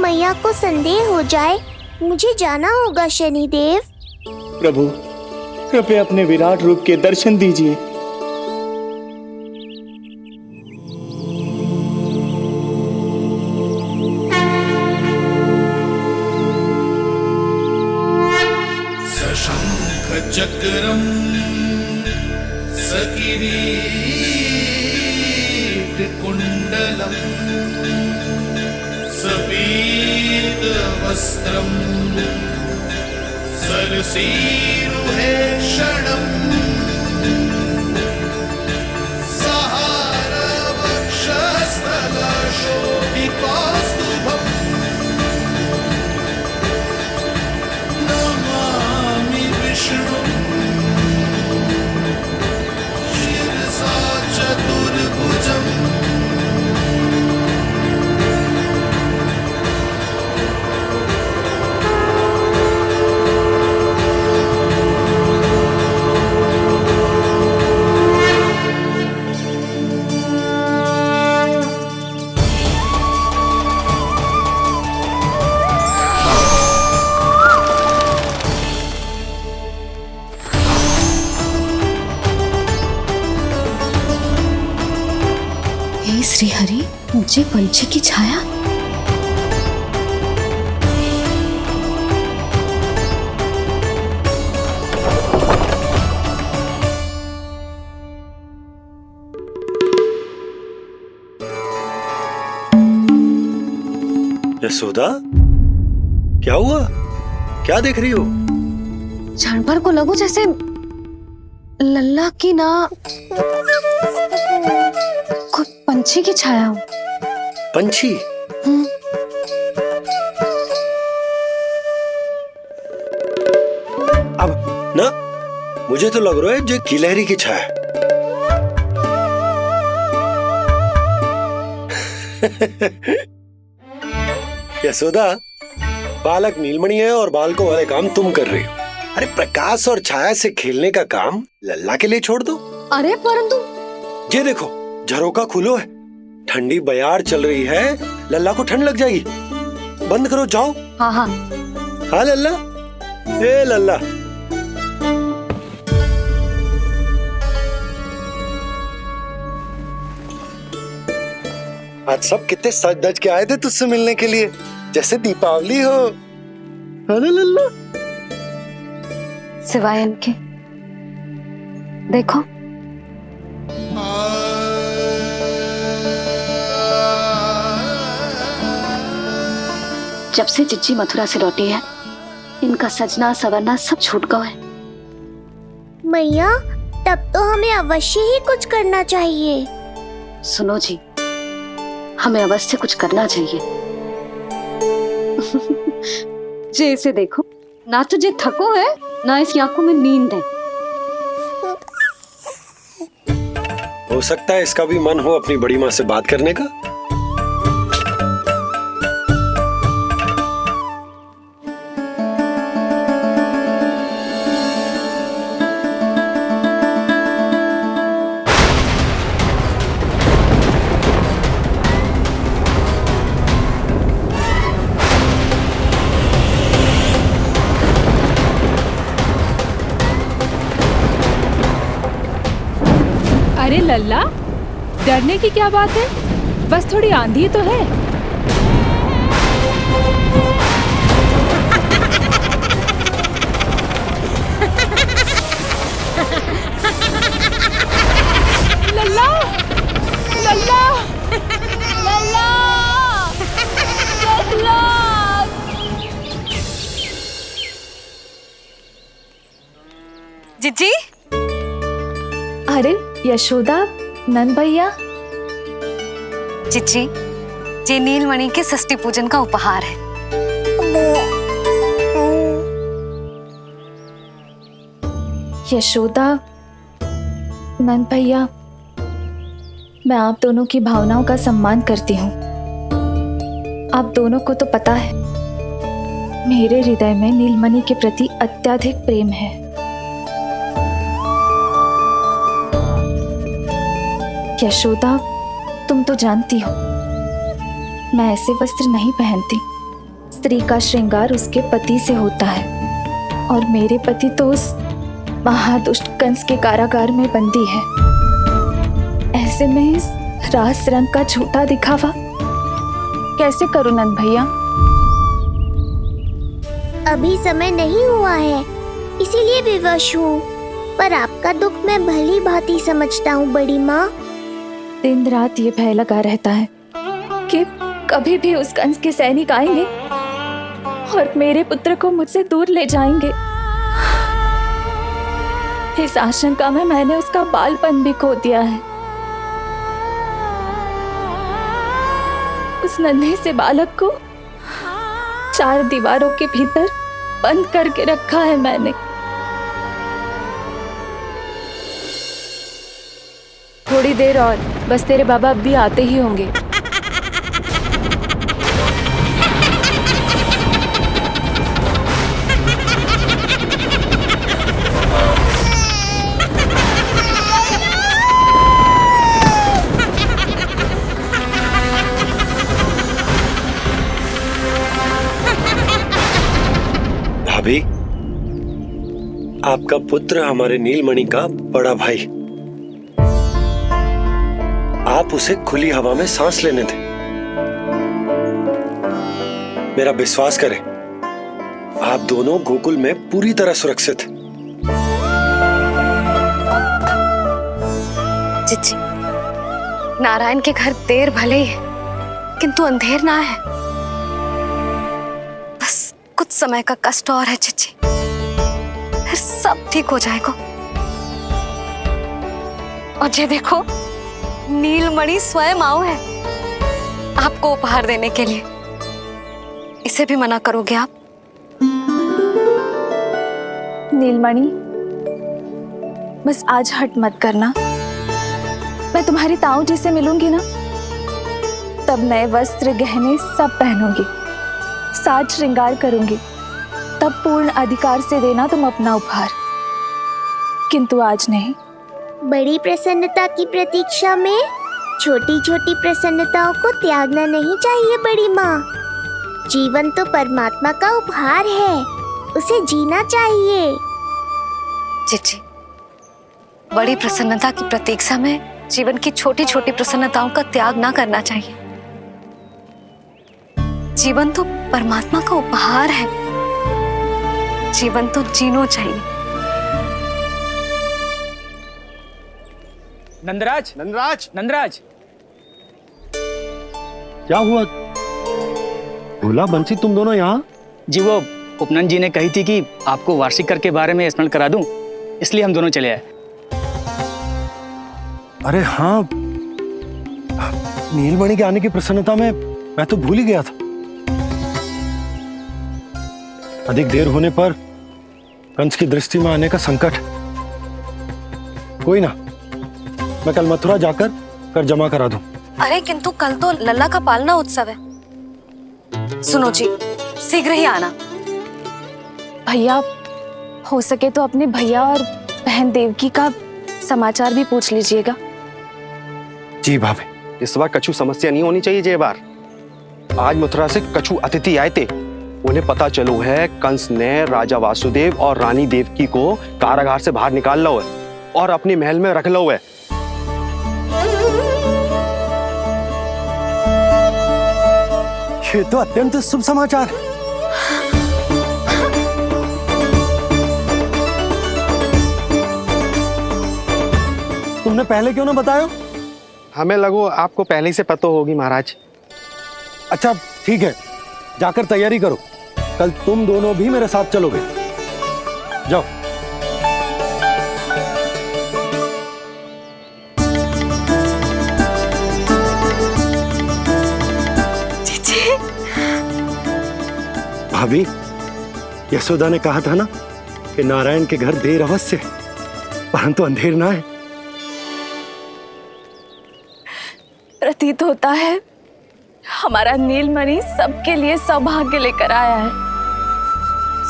मैया को संदेह हो जाए, मुझे जाना होगा शनिदेव। प्रभु, कृपया अपने विराट रूप के दर्शन दीजिए। सशंख चक्रम सकिरीट कुंडलम सपीत वस्त्रम सरसीरुहेक्षणम् सहारवक्षस्थलशोभिकौस्तुभम् नमामि विष्णुं शिरसा चतुर्भुजम्। हे श्री हरि, मुझे पंछी की छाया। यशोदा, क्या हुआ? क्या देख रही हो? क्षण भर को लगो जैसे लल्ला की ना कोई पंछी की छाया हो। पंछी? अब ना, मुझे तो लग रहा है जो गिलहरी की छाया। यशोदा, बालक नीलमणि है और बालकों वाले काम तुम कर रही हो। अरे प्रकाश और छाया से खेलने का काम लल्ला के लिए छोड़ दो। अरे परंतु ये देखो, झरोका खुलो है, ठंडी बयार चल रही है, लल्ला को ठंड लग जाएगी। बंद करो, जाओ। हाँ हाँ हाँ लल्ला, ए लल्ला। आज सब कितने सज धज के आए थे तुझसे मिलने के लिए, जैसे दीपावली हो। है ना लल्ला? सिवाय इनके देखो, जब से चिच्ची मथुरा से लौटी है, इनका सजना सवरना सब छूट गया है। मैया, तब तो हमें अवश्य ही कुछ करना चाहिए। सुनो जी, हमें अवश्य कुछ करना चाहिए। जे इसे देखो, ना तो जे थको है, ना इसकी आंखों में नींद है। हो सकता है इसका भी मन हो अपनी बड़ी माँ से बात करने का। अरे लल्ला, डरने की क्या बात है? बस थोड़ी आंधी तो है। लल्ला, लल्ला, लल्ला, लल्ला। जिज्जी, अरे यशोदा, नंद भैया। चिच्ची, ये नीलमणि के षष्ठी पूजन का उपहार है। यशोदा, नंद भैया, मैं आप दोनों की भावनाओं का सम्मान करती हूँ। आप दोनों को तो पता है, मेरे हृदय में नीलमणि के प्रति अत्यधिक प्रेम है। यशोदा, तुम तो जानती हो, मैं ऐसे वस्त्र नहीं पहनती। स्त्री का श्रृंगार उसके पति से होता है और मेरे पति तो उस महादुष्ट कंस के कारागार में बंदी है। ऐसे में इस रास रंग का झूठा दिखावा कैसे करूं नंद भैया? अभी समय नहीं हुआ है, इसीलिए विवश हूँ। पर आपका दुख मैं भली भांति समझता हूँ बड़ी माँ। दिन रात ये भय लगा रहता है कि कभी भी उस कंस के सैनिक आएंगे और मेरे पुत्र को मुझसे दूर ले जाएंगे। इस आशंका में मैंने उसका बालपन भी खो दिया है। उस नन्हे से बालक को 4 दीवारों के भीतर बंद करके रखा है मैंने। थोड़ी देर और, बस तेरे बाबा अब भी आते ही होंगे। भाभी, आपका पुत्र हमारे नीलमणि का बड़ा भाई। आप उसे खुली हवा में सांस लेने दें। मेरा विश्वास करें, आप दोनों गोकुल में पूरी तरह सुरक्षित हैं। चिच्ची, नारायण के घर देर भले ही है, किंतु अंधेर ना है। बस कुछ समय का कष्ट और है चिच्ची, फिर सब ठीक हो जाएगा। और ये देखो, नीलमणि स्वयं आओ है आपको उपहार देने के लिए। इसे भी मना करोगे आप? नीलमणि, बस आज हट मत करना। मैं तुम्हारी ताऊ जी से मिलूंगी ना, तब नए वस्त्र गहने सब पहनूंगी, साज श्रृंगार करूंगी, तब पूर्ण अधिकार से देना तुम अपना उपहार। किंतु आज नहीं। बड़ी प्रसन्नता की प्रतीक्षा में छोटी छोटी प्रसन्नताओं को त्यागना नहीं चाहिए बड़ी माँ। जीवन तो परमात्मा का उपहार है, उसे जीना चाहिए। चिच्ची, बड़ी प्रसन्नता की प्रतीक्षा में जीवन की छोटी छोटी प्रसन्नताओं का त्याग ना करना चाहिए। जीवन तो परमात्मा का उपहार है, जीवन तो जीना चाहिए। नंदराज, नंदराज, नंदराज, क्या हुआ? भोला, बंसी, तुम दोनों यहाँ? जी वो उपनंद जी ने कही थी कि आपको वार्षिक कर के बारे में स्मरण करा दूं, इसलिए हम दोनों चले आए। अरे हाँ, नीलमणि के आने की प्रसन्नता में मैं तो भूल ही गया था। अधिक देर होने पर कंस की दृष्टि में आने का संकट। कोई ना, मैं कल मथुरा जाकर कर जमा करा दूं। अरे किंतु कल तो लल्ला का पालना उत्सव है। सुनो जी, शीघ्र ही आना। भैया, हो सके तो अपने भैया और बहन देवकी का समाचार भी पूछ लीजिएगा। जी भाभी। इस बार कछु समस्या नहीं होनी चाहिए। ये बार आज मथुरा से कछु अतिथि आए थे, उन्हें पता चलो है कंस ने राजा वासुदेव और रानी देवकी को कारागार से बाहर निकाल लो है और अपने महल में रख लो है। ये तो अत्यंत शुभ समाचार है। तुमने पहले क्यों ना बताया? हमें लगो आपको पहले ही से पता होगी महाराज। अच्छा ठीक है, जाकर तैयारी करो, कल तुम दोनों भी मेरे साथ चलोगे। जाओ। भाभी, यशोदा ने कहा था ना कि नारायण के घर देर अवश्य है, परंतु अंधेर ना है। प्रतीत होता है हमारा नीलमणि सबके लिए सौभाग्य लेकर आया है।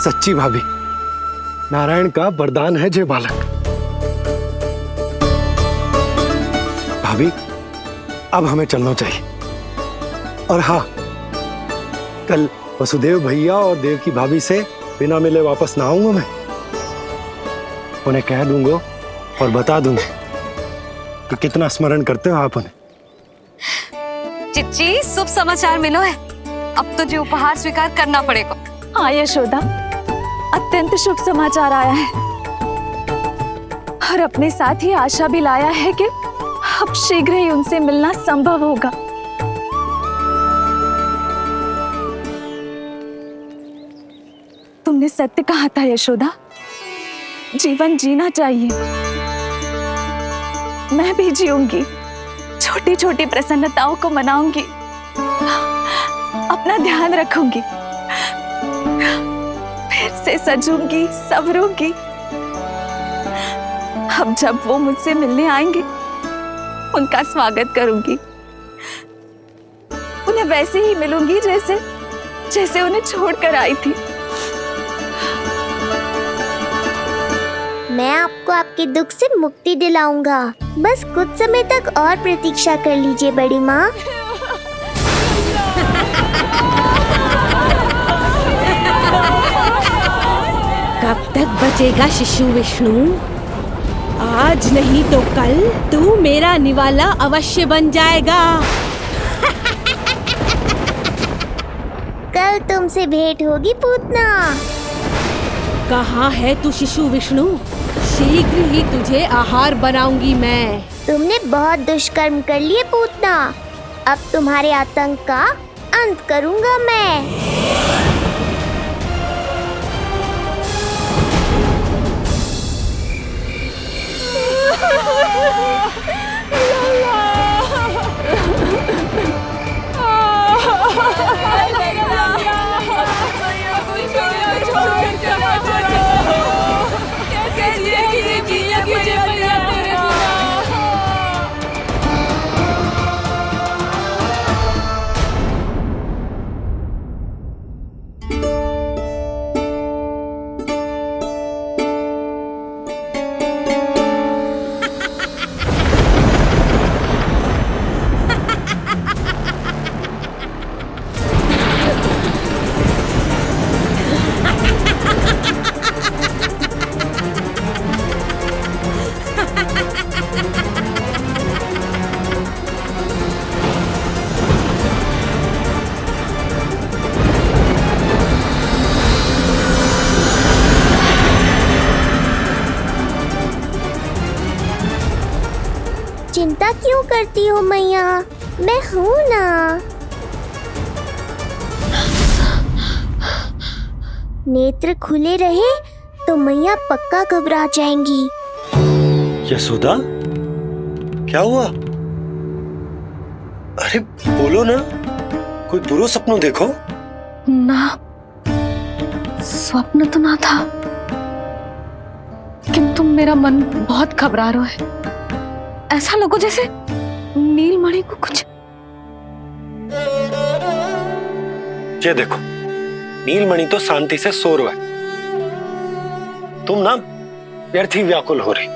सच्ची भाभी, नारायण का वरदान है जे बालक। भाभी, अब हमें चलना चाहिए। और हाँ, कल वसुदेव भैया और देव की भाभी से बिना मिले वापस ना आऊंगा मैं। उन्हें कह दूंगा और बता दूंगा कि कितना स्मरण करते हो आप उन्हें। चिच्ची, शुभ समाचार मिलो है। अब तो जो उपहार स्वीकार करना पड़ेगा। हाँ यशोदा, अत्यंत शुभ समाचार आया है और अपने साथ ही आशा भी लाया है कि अब शीघ्र ही उनसे मिलना संभव होगा। तुमने सत्य कहा था यशोदा, जीवन जीना चाहिए। मैं भी जीऊंगी, छोटी छोटी प्रसन्नताओं को मनाऊंगी, अपना ध्यान रखूंगी, फिर से सजूंगी, संवरूंगी। अब जब वो मुझसे मिलने आएंगे, उनका स्वागत करूंगी। उन्हें वैसे ही मिलूंगी जैसे जैसे उन्हें छोड़कर आई थी। मैं आपको आपके दुख से मुक्ति दिलाऊंगा। बस कुछ समय तक और प्रतीक्षा कर लीजिए बड़ी माँ। कब तक बचेगा शिशु विष्णु? आज नहीं तो कल तू मेरा निवाला अवश्य बन जाएगा। कल तुमसे भेंट होगी पूतना। कहाँ है तू शिशु विष्णु? शीघ्र ही तुझे आहार बनाऊंगी मैं। तुमने बहुत दुष्कर्म कर लिए पूतना। अब तुम्हारे आतंक का अंत करूंगा मैं। चिंता क्यों करती हो मैया? मैं हूँ ना। नेत्र खुले रहे तो मैया पक्का घबरा जाएंगी। यशोदा, क्या हुआ? अरे बोलो ना, कोई बुरा सपना देखो। ना, स्वप्न तो ना था, किंतु मेरा मन बहुत घबरा रहा है। ऐसा लगो जैसे नीलमणि को कुछ। ये देखो, नीलमणि तो शांति से सो रहा है। तुम ना व्यर्थ ही व्याकुल हो रही।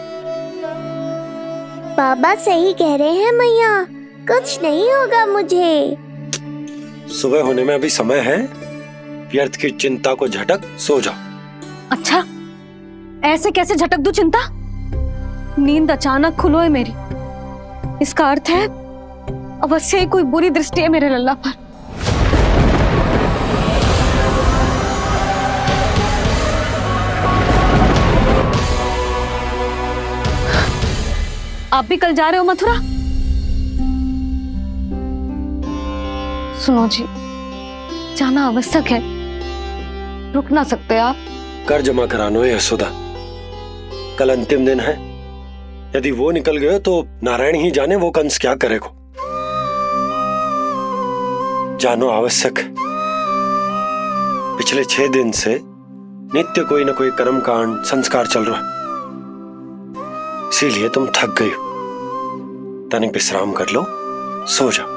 बाबा सही कह रहे हैं मैया, कुछ नहीं होगा मुझे। सुबह होने में अभी समय है। व्यर्थ की चिंता को झटक सो जाओ। अच्छा, ऐसे कैसे झटक दूं चिंता? नींद अचानक खुलो है मेरी। इसका अर्थ है अवश्य ही कोई बुरी दृष्टि है मेरे लल्ला पर। आप भी कल जा रहे हो मथुरा? सुनो जी, जाना आवश्यक है, रुक ना सकते आप? कर जमा करानो है यशोदा, कल अंतिम दिन है। यदि वो निकल गए तो नारायण ही जाने वो कंस क्या करेगा। जानो आवश्यक। पिछले 6 दिन से नित्य कोई ना कोई कर्मकांड संस्कार चल रहा है, इसीलिए तुम थक गई हो। तनिक विश्राम कर लो, सो जाओ।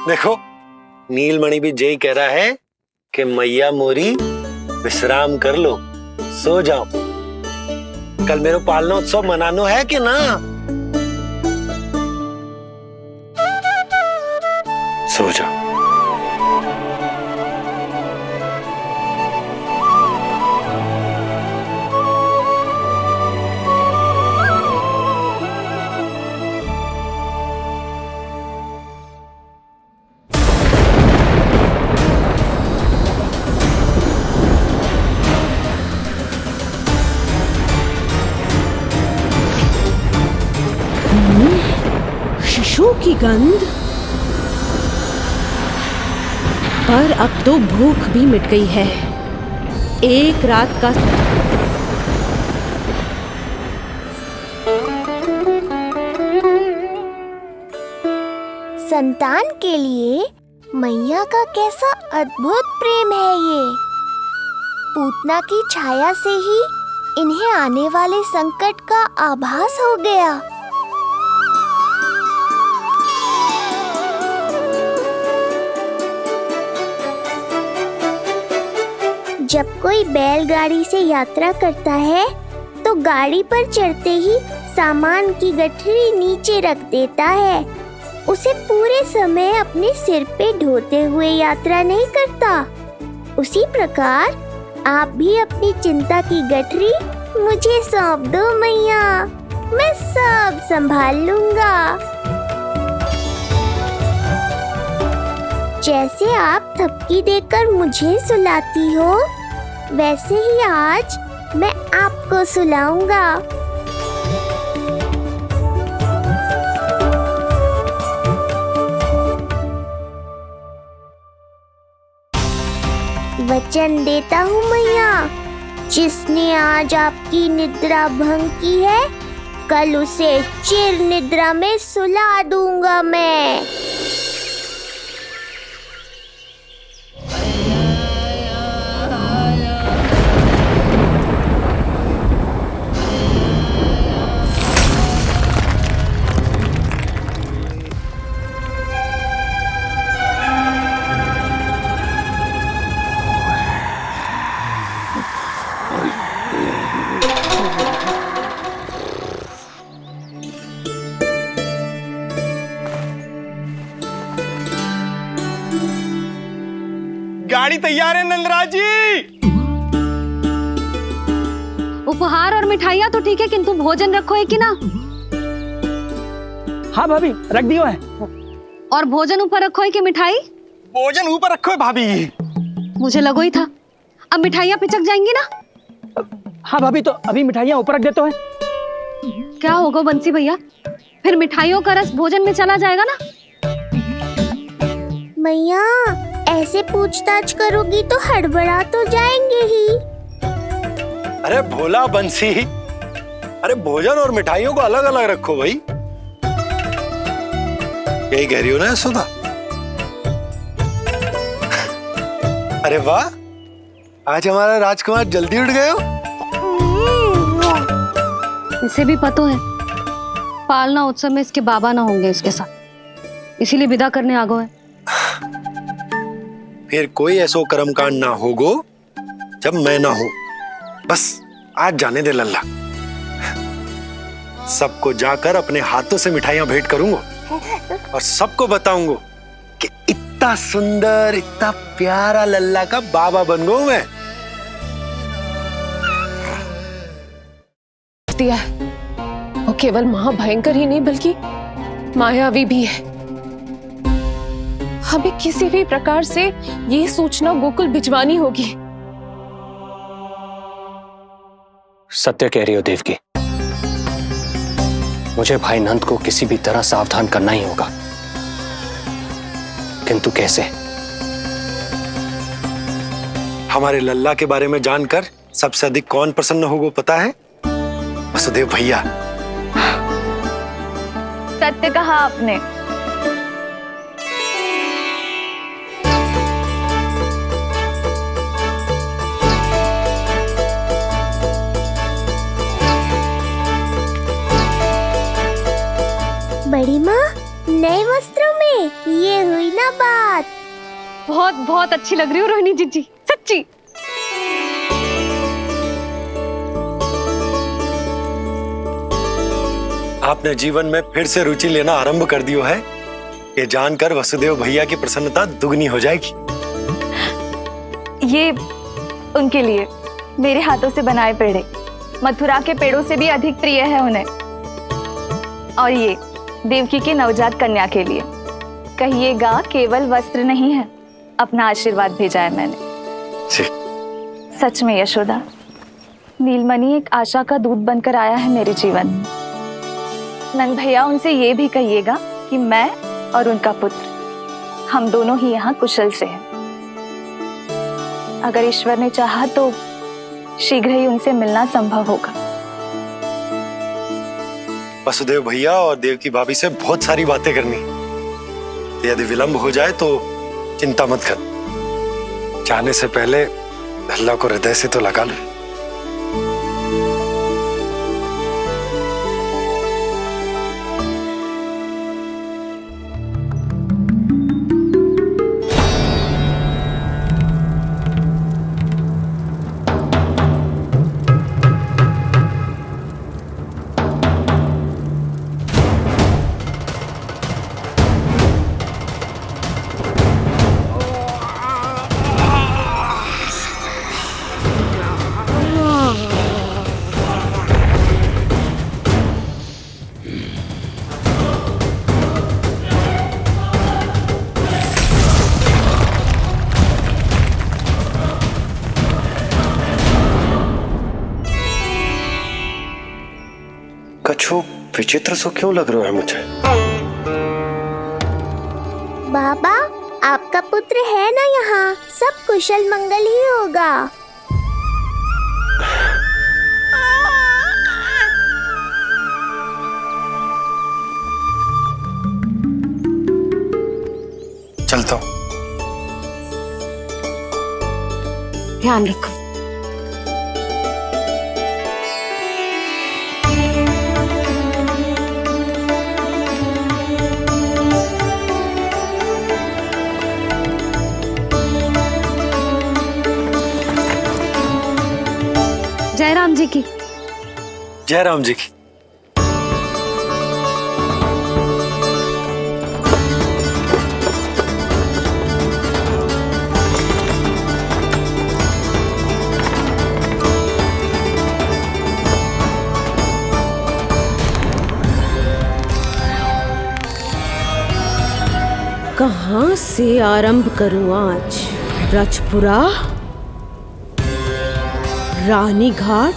देखो, नीलमणि भी जय कह रहा है कि मैया मोरी विश्राम कर लो, सो जाओ। कल मेरो पालना उत्सव मनानो है कि ना? सो जाओ। फूलों की गंध। पर अब तो भूख भी मिट गई है। एक रात का संतान के लिए मैया का कैसा अद्भुत प्रेम है ये। पूतना की छाया से ही इन्हें आने वाले संकट का आभास हो गया। जब कोई बैलगाड़ी से यात्रा करता है तो गाड़ी पर चढ़ते ही सामान की गठरी नीचे रख देता है। उसे पूरे समय अपने सिर पे ढोते हुए यात्रा नहीं करता। उसी प्रकार आप भी अपनी चिंता की गठरी मुझे सौंप दो मैया, मैं सब संभाल लूंगा। जैसे आप थपकी देकर मुझे सुलाती हो, वैसे ही आज मैं आपको सुलाऊंगा। वचन देता हूँ मैया, जिसने आज आपकी निद्रा भंग की है, कल उसे चिर निद्रा में सुला दूंगा मैं। गाड़ी तैयार है नंदराज जी। उपहार और मिठाइयाँ तो ठीक है, किंतु भोजन रखो है कि ना? हाँ भाभी, रख दियो है। और भोजन ऊपर रखो है कि मिठाई? भोजन ऊपर रखो है भाभी। मुझे लगो ही था, अब मिठाइयाँ पिचक जाएंगी ना। हाँ भाभी, तो अभी मिठाइयाँ ऊपर रख देते हैं। क्या होगा बंसी भैया, फिर मिठाइयों का रस भोजन में चला जाएगा ना। मैया ऐसे पूछताछ करोगी तो हड़बड़ा तो जाएंगे ही। अरे भोला बंसी, अरे भोजन और मिठाइयों को अलग अलग रखो भाई। यही कह रही हो ना सुधा? अरे वाह, आज हमारा राजकुमार जल्दी उठ गए हो। इसे भी पता है पालना उत्सव में इसके बाबा ना होंगे इसके साथ, इसीलिए विदा करने आ गए। फिर कोई ऐसो कर्मकांड ना होगो जब मैं ना हूं। बस आज जाने दे लल्ला, सबको जाकर अपने हाथों से मिठाइयां भेंट करूंगा और सबको बताऊंगा कि इतना सुंदर, इतना प्यारा लल्ला का बाबा बन गया मैं। दिया वो केवल महाभयंकर ही नहीं बल्कि मायावी भी है। हमें किसी भी प्रकार से ये सूचना गोकुल भिजवानी होगी। सत्य कह रही हो देवकी, मुझे भाई नंद को किसी भी तरह सावधान करना ही होगा, किंतु कैसे? हमारे लल्ला के बारे में जानकर सबसे अधिक कौन प्रसन्न होगा पता है? वसुदेव भैया। सत्य कहा आपने। बड़ी माँ, नए वस्त्रों में ये हुई ना बात। बहुत बहुत अच्छी लग रही हो रोहिणी जीजी, सच्ची। आपने जीवन में फिर से रुचि लेना आरंभ कर दियो है, ये जानकर वसुदेव भैया की प्रसन्नता दुगनी हो जाएगी। ये उनके लिए मेरे हाथों से बनाए पेड़े मथुरा के पेड़ों से भी अधिक प्रिय है उन्हें। और ये देवकी के नवजात कन्या के लिए कहिएगा केवल वस्त्र नहीं है, अपना आशीर्वाद भेजा है मैंने। सच में यशोदा, नीलमणि एक आशा का दूत बनकर आया है मेरे जीवन में। नंद भैया, उनसे ये भी कहिएगा कि मैं और उनका पुत्र हम दोनों ही यहाँ कुशल से हैं। अगर ईश्वर ने चाहा तो शीघ्र ही उनसे मिलना संभव होगा। वसुदेव भैया और देवकी भाभी से बहुत सारी बातें करनी, यदि विलंब हो जाए तो चिंता मत कर। जाने से पहले अल्लाह को हृदय से तो लगा लो। कछु विचित्र सो क्यों लग रहा है मुझे? बाबा, आपका पुत्र है ना यहाँ, सब कुशल मंगल ही होगा। चलता हूँ। ध्यान रखो। जय राम जी की। जय राम जी की। कहाँ से आरंभ करूं आज? रजपुरा, रानी घाट,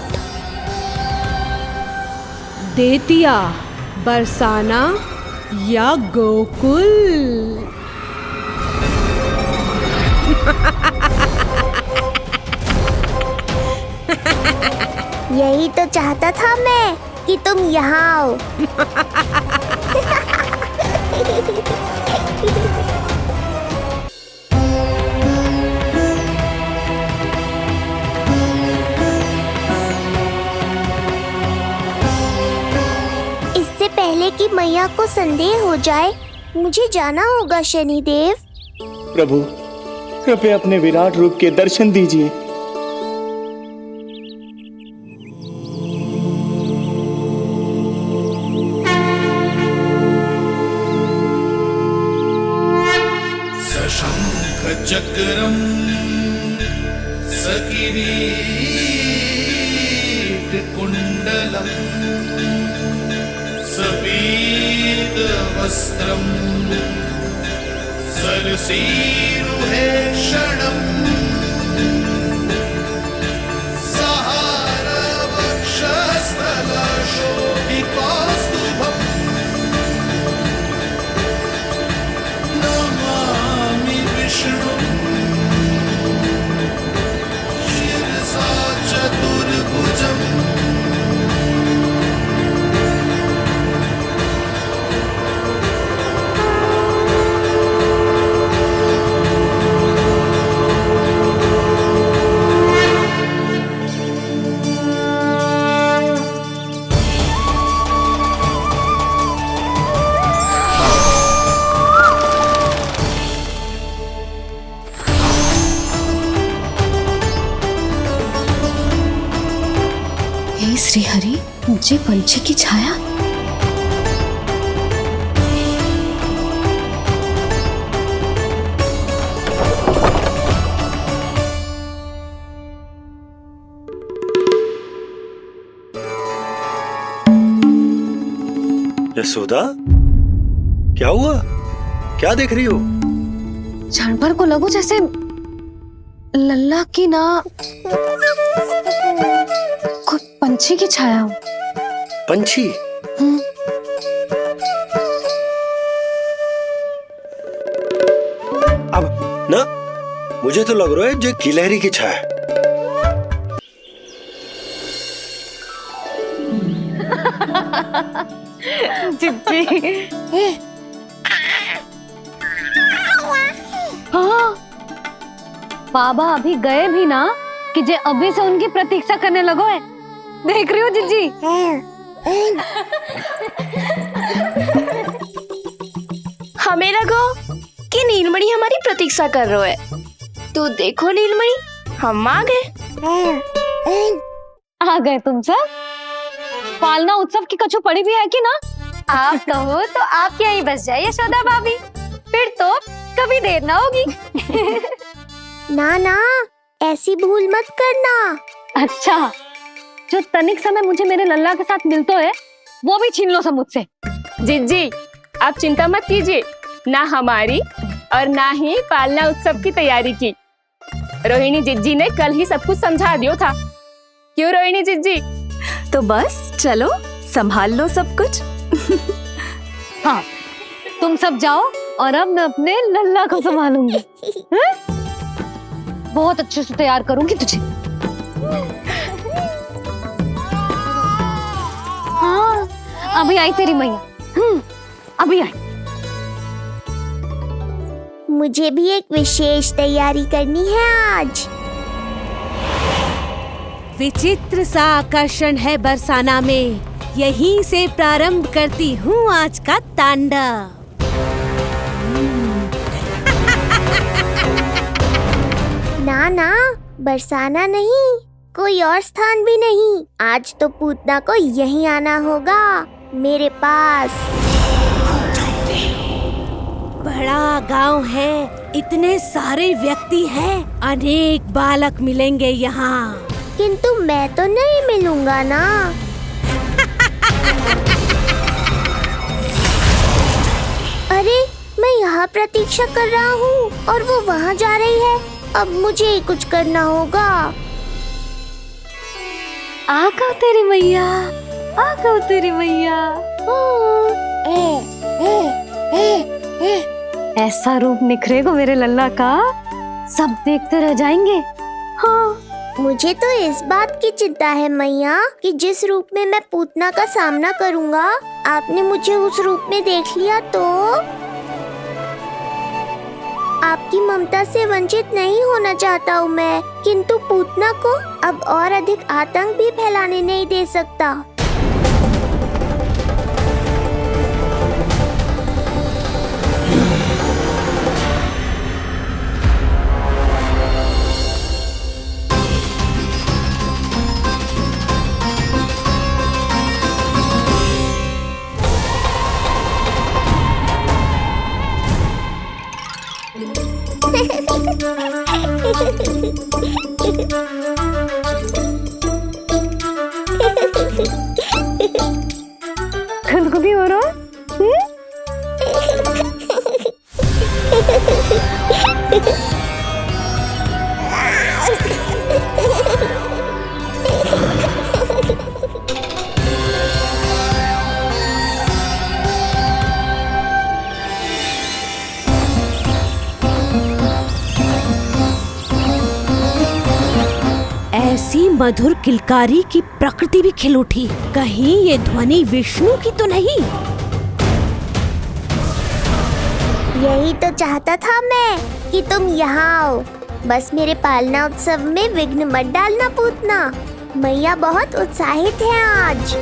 देतिया, बरसाना या गोकुल? यही तो चाहता था मैं कि तुम यहाँ आओ। इससे पहले कि मैया को संदेह हो जाए, मुझे जाना होगा शनिदेव। प्रभु, कृपया अपने विराट रूप के दर्शन दीजिए। सशंख चक्रम सकिरीट कुंडलम सपीत वस्त्रम सरसीरुहेक्षणम सहार वक्षस्थल शोभितौस्तुभम नमामि विष्णुं शिरसा चतुर्भुजम् हे श्री हरि, मुझे पंछी की छाया। यशोदा, क्या हुआ? क्या देख रही हो? जानवर को लगो जैसे लल्ला की ना कोई पंछी की छाया हो। पंछी? मुझे तो लग रहा है जे गिलहरी की छाया है। जिज्जी। हाँ, बाबा अभी गए भी ना कि जे अभी से उनकी प्रतीक्षा करने लगो है। देख रही हो जिज्जी? हमें लगो कि नीलमणि हमारी प्रतीक्षा कर रहे है। तो देखो नीलमणि, हम आ गए। आ गए तुम सब? पालना उत्सव की कछु पड़ी भी है कि ना? आप कहो तो आप यहीं बस जाइए यशोदा भाभी, फिर तो कभी देर ना होगी। ना ना, ऐसी भूल मत करना। अच्छा, जो तनिक समय मुझे मेरे लल्ला के साथ मिलते है वो भी छीन लो सब मुझसे। जिज्जी, आप चिंता मत कीजिए, ना हमारी और ना ही पालना उत्सव की तैयारी की। रोहिणी जिज्जी ने कल ही सब कुछ समझा दियो था। क्यों रोहिणी जिज्जी? तो बस चलो संभाल लो सब कुछ। हाँ, तुम सब जाओ और अब मैं अपने लल्ला को संभालूंगी। बहुत अच्छे से तैयार करूंगी तुझे। हाँ, अभी आई तेरी मैया। अभी आई। मुझे भी एक विशेष तैयारी करनी है आज। विचित्र सा आकर्षण है बरसाना में, यहीं से प्रारंभ करती हूँ आज का तांडव। ना ना, बरसाना नहीं, कोई और स्थान भी नहीं। आज तो पूतना को यहीं आना होगा, मेरे पास। बड़ा गांव है, इतने सारे व्यक्ति हैं, अनेक बालक मिलेंगे यहाँ। किंतु मैं तो नहीं मिलूंगा ना। अरे, मैं यहाँ प्रतीक्षा कर रहा हूँ और वो वहाँ जा रही है। अब मुझे ही कुछ करना होगा। आ गओ तेरी मैया, आ गओ तेरी मैया। ऐसा रूप निखरेगा मेरे लल्ला का, सब देखते रह जाएंगे। हाँ, मुझे तो इस बात की चिंता है मैया कि जिस रूप में मैं पूतना का सामना करूँगा, आपने मुझे उस रूप में देख लिया तो आपकी ममता से वंचित नहीं होना चाहता हूँ मैं, किंतु पूतना को अब और अधिक आतंक भी फैलाने नहीं दे सकता। खुदकुदी हो रहा है? ऐसी मधुर किलकारी की प्रकृति भी खिल उठी। कहीं ये ध्वनि विष्णु की तो नहीं? यही तो चाहता था मैं कि तुम यहाँ आओ। बस मेरे पालना उत्सव में विघ्न मत डालना पूतना। मैया बहुत उत्साहित है आज।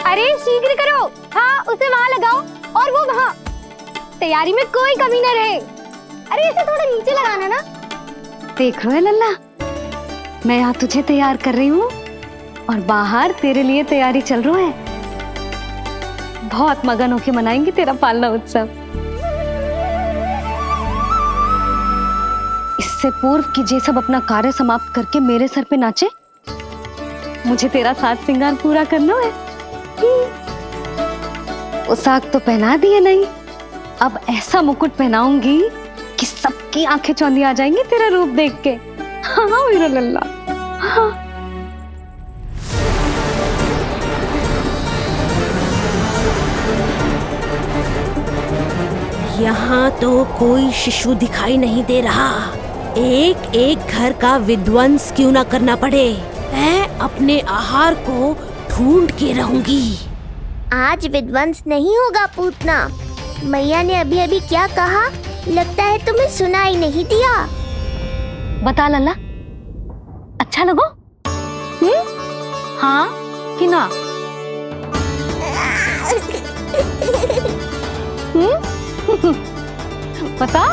अरे शीघ्र करो। हाँ, उसे वहाँ लगाओ और वो वहाँ। तैयारी में कोई कमी न रहे। अरे इसे थोड़ा नीचे लगाना ना। देख रहे हो लल्ला, मैं यहाँ तुझे तैयार कर रही हूँ और बाहर तेरे लिए तैयारी चल रहा है। बहुत मगन होके मनाएंगे तेरा पालना उत्सव। इससे पूर्व कि जे सब अपना कार्य समाप्त करके मेरे सर पे नाचे, मुझे तेरा साज श्रृंगार पूरा करना है। पोशाक तो पहना दिए नहीं, अब ऐसा मुकुट पहनाऊंगी कि सबकी आंखें चौंधी आ जाएंगी तेरा रूप देख के। हाँ मेरा लल्ला। हाँ। यहाँ तो कोई शिशु दिखाई नहीं दे रहा। एक एक घर का विध्वंस क्यों ना करना पड़े, मैं अपने आहार को ढूंढ के रहूंगी। आज विध्वंस नहीं होगा पूतना। मैया ने अभी अभी क्या कहा, लगता है तुम्हें सुनाई नहीं दिया। बता लल्ला, अच्छा लगो? हाँ कि ना? बता।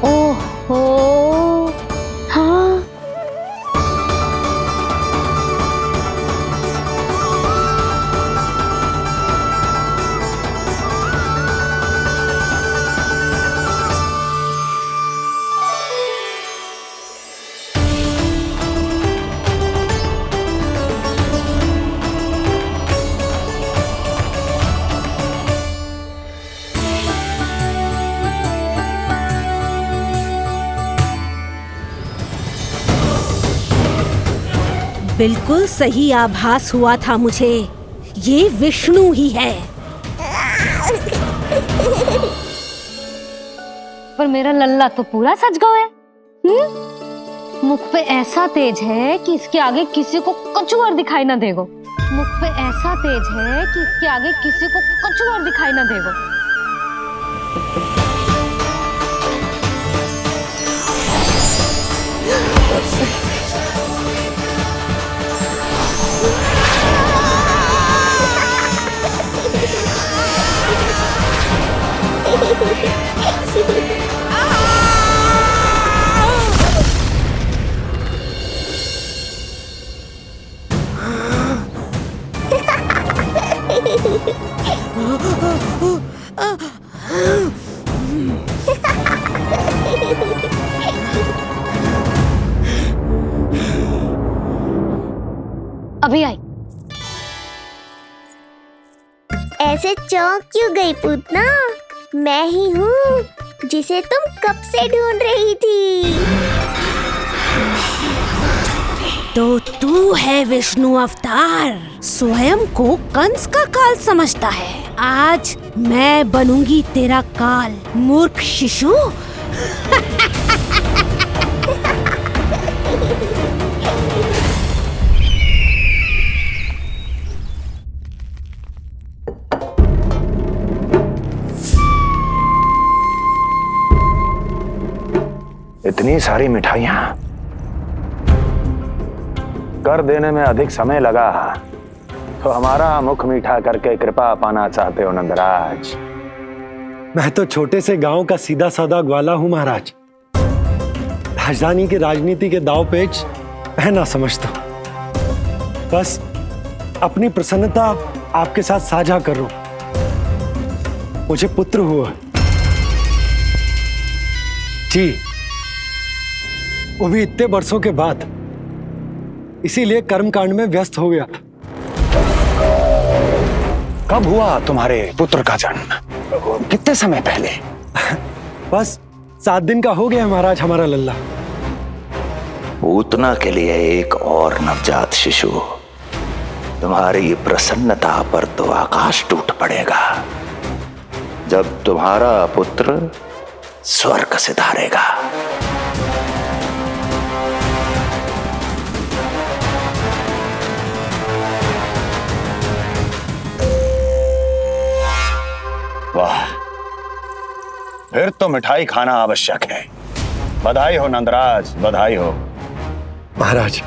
ओहो, हाँ। बिल्कुल सही आभास हुआ था मुझे, ये विष्णु ही है। पर मेरा लल्ला तो पूरा सच गया है। मुख पे ऐसा तेज है कि इसके आगे किसी को कछु और दिखाई ना देगो। मुख पे ऐसा तेज है कि इसके आगे किसी को कछु और दिखाई ना देगो। अभी आई। ऐसे चौंक क्यों गई पूतना? मैं ही हूँ जिसे तुम कब से ढूंढ रही थी। तो तू है विष्णु अवतार, स्वयं को कंस का काल समझता है। आज मैं बनूंगी तेरा काल, मूर्ख शिशु। इतनी सारी मिठाइयां कर देने में अधिक समय लगा तो हमारा मुख मीठा करके कृपा पाना चाहते हो नंदराज? मैं तो छोटे से गांव का सीधा साधा ग्वाला हूं महाराज। राजधानी की राजनीति के दाव पेच मैं ना समझता। बस अपनी प्रसन्नता आपके साथ साझा कर रहा हूं। मुझे पुत्र हुआ जी, वो भी इतने वर्षों के बाद, इसीलिए कर्मकांड में व्यस्त हो गया। कब हुआ तुम्हारे पुत्र का जन्म? कितने समय पहले? बस 7 दिन का हो गया महाराज हमारा लल्ला। पूतना के लिए एक और नवजात शिशु, तुम्हारी प्रसन्नता पर तो आकाश टूट पड़ेगा जब तुम्हारा पुत्र स्वर्ग सिधारेगा। वाह, फिर तो मिठाई खाना आवश्यक है। बधाई हो नंदराज, बधाई हो। महाराज,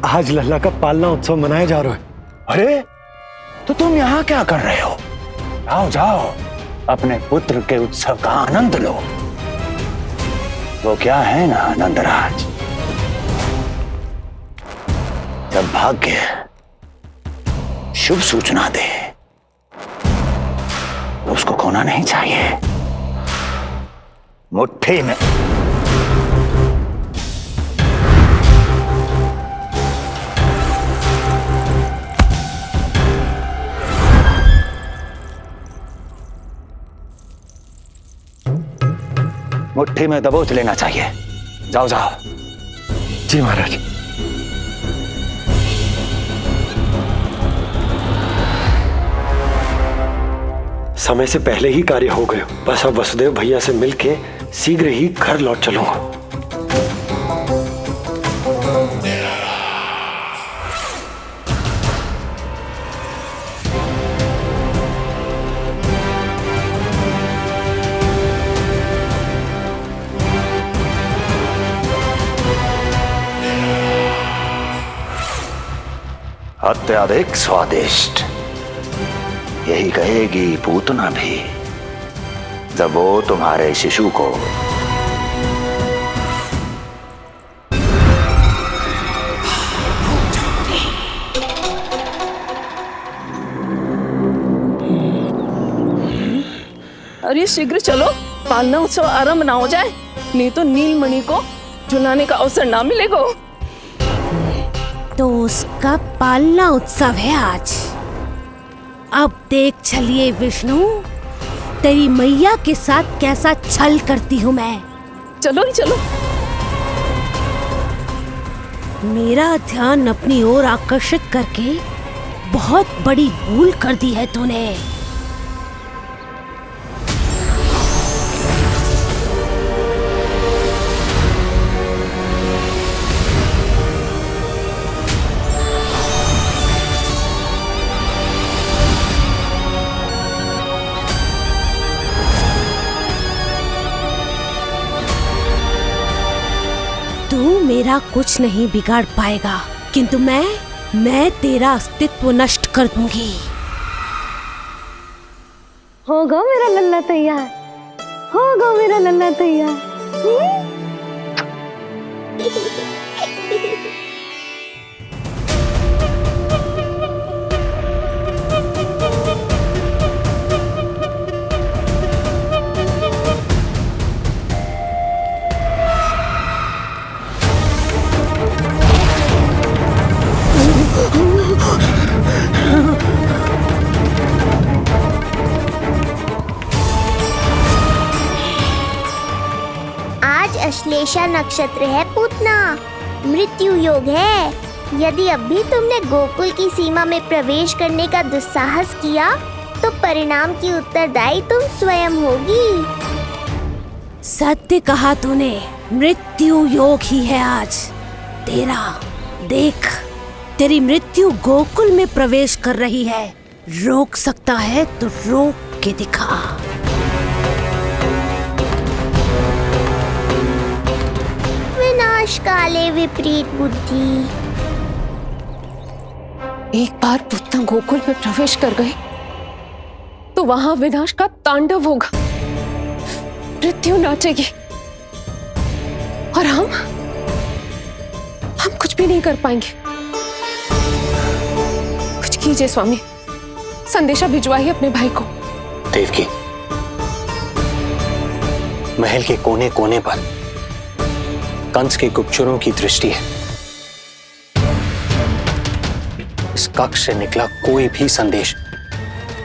आज लल्ला का पालना उत्सव मनाया जा रहा है। अरे, तो तुम यहाँ क्या कर रहे हो? जाओ जाओ, अपने पुत्र के उत्सव का आनंद लो। वो क्या है ना नंदराज, जब भाग्य शुभ सूचना दे तो उसको खोना नहीं चाहिए। मुट्ठी में मुट्ठी में दबोच लेना चाहिए। जाओ जाओ। जी महाराज। समय से पहले ही कार्य हो गए। बस अब वसुदेव भैया से मिलके शीघ्र ही घर लौट चलूंगा। अत्यधिक स्वादिष्ट, यही कहेगी पूतना भी जब वो तुम्हारे शिशु को अरे शीघ्र चलो, पालना उत्सव आरंभ ना हो जाए, नहीं तो नीलमणि को झुलाने का अवसर ना मिलेगा। तो उसका पालना उत्सव है आज। अब देख चलिए विष्णु, तेरी मैया के साथ कैसा छल करती हूँ मैं। चलो ही चलो। मेरा ध्यान अपनी ओर आकर्षित करके बहुत बड़ी भूल कर दी है तूने। तू मेरा कुछ नहीं बिगाड़ पाएगा, किंतु मैं तेरा अस्तित्व नष्ट कर दूंगी। होगा मेरा लल्ला तैयार, होगा मेरा लल्ला तैयार। आज अश्लेषा नक्षत्र है पूतना, मृत्यु योग है। यदि अब भी तुमने गोकुल की सीमा में प्रवेश करने का दुस्साहस किया तो परिणाम की उत्तरदायी तुम स्वयं होगी। सत्य कहा तूने, मृत्यु योग ही है आज तेरा। देख, तेरी मृत्यु गोकुल में प्रवेश कर रही है। रोक सकता है तो रोक के दिखा। विनाश काले विपरीत बुद्धि। एक बार पूतना गोकुल में प्रवेश कर गए तो वहां विनाश का तांडव होगा, मृत्यु नाचेगी और हम कुछ भी नहीं कर पाएंगे। कुछ कीजिए स्वामी, संदेशा भिजवाइए अपने भाई को। देवकी, महल के कोने कोने पर कंस के गुप्तचरों की दृष्टि है। इस कक्ष से निकला कोई भी संदेश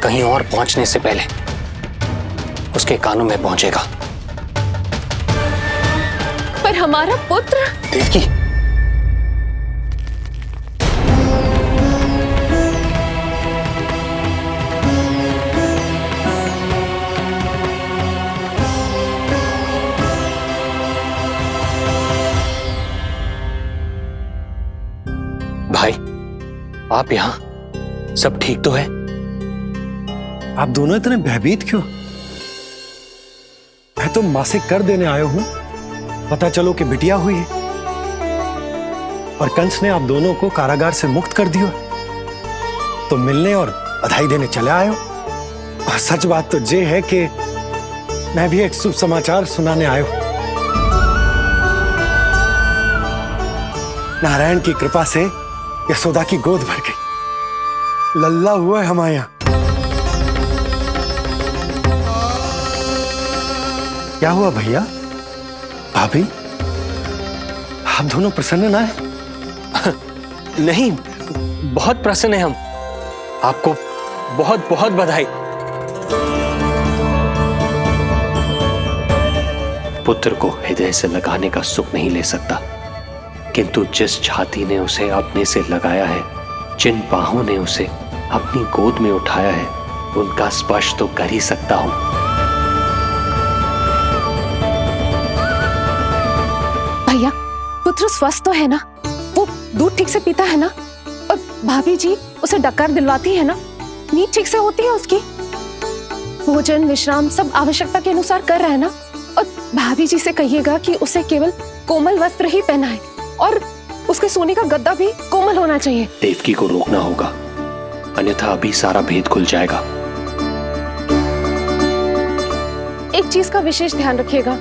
कहीं और पहुंचने से पहले उसके कानों में पहुंचेगा। पर हमारा पुत्र। देवकी, भाई, आप यहाँ सब ठीक तो है? आप दोनों इतने भयभीत क्यों? मैं तो मासिक कर देने आया हूं, पता चलो कि बिटिया हुई है और कंस ने आप दोनों को कारागार से मुक्त कर दिया, तो मिलने और बधाई देने चले आए हो। और सच बात तो ये है कि मैं भी एक शुभ समाचार सुनाने आया हूं। नारायण की कृपा से यशोदा की गोद भर गई, लल्ला हुआ है हमारे यहाँ। क्या हुआ भैया, भाभी, आप दोनों प्रसन्न ना है? नहीं, बहुत प्रसन्न है हम। आपको बहुत बहुत बधाई। पुत्र को हृदय से लगाने का सुख नहीं ले सकता, किंतु जिस छाती ने उसे अपने से लगाया है, जिन बाहों ने उसे अपनी गोद में उठाया है, उनका स्पर्श तो कर ही सकता हूं। भैया, पुत्र स्वस्थ तो है ना? वो दूध ठीक से पीता है ना? और भाभी जी उसे डकार दिलवाती है ना? नींद ठीक से होती है उसकी? भोजन विश्राम सब आवश्यकता के अनुसार कर रहा है ना? और भाभी जी से कहिएगा कि उसे केवल कोमल वस्त्र ही पहनाए और उसके सोने का गद्दा भी कोमल होना चाहिए। देवकी को रोकना होगा, अन्यथा अभी सारा भेद खुल जाएगा। एक चीज का विशेष ध्यान रखिएगा,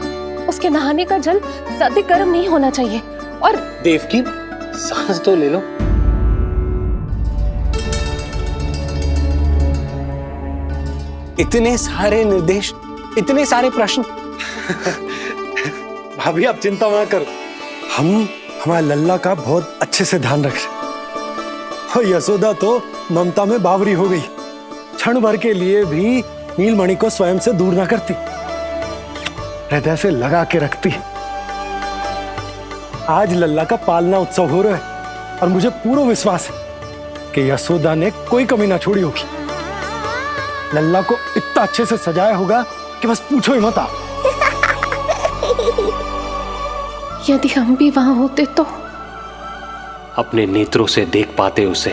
उसके नहाने का जल ज्यादा गर्म नहीं होना चाहिए। और देवकी, सांस तो ले लो। इतने सारे निर्देश, इतने सारे प्रश्न। भाभी आप चिंता ना करो, हम हमारे लल्ला का बहुत अच्छे से ध्यान रख रहे। और यशोदा तो ममता में बावरी हो गई, क्षण भर के लिए भी नीलमणि को स्वयं से दूर ना करती, हृदय से लगा के रखती। आज लल्ला का पालना उत्सव हो रहा है और मुझे पूरा विश्वास है कि यशोदा ने कोई कमी ना छोड़ी होगी। लल्ला को इतना अच्छे से सजाया होगा कि बस पूछो ही मत आप। यदि हम भी वहां होते तो? अपने नेत्रों से देख पाते उसे।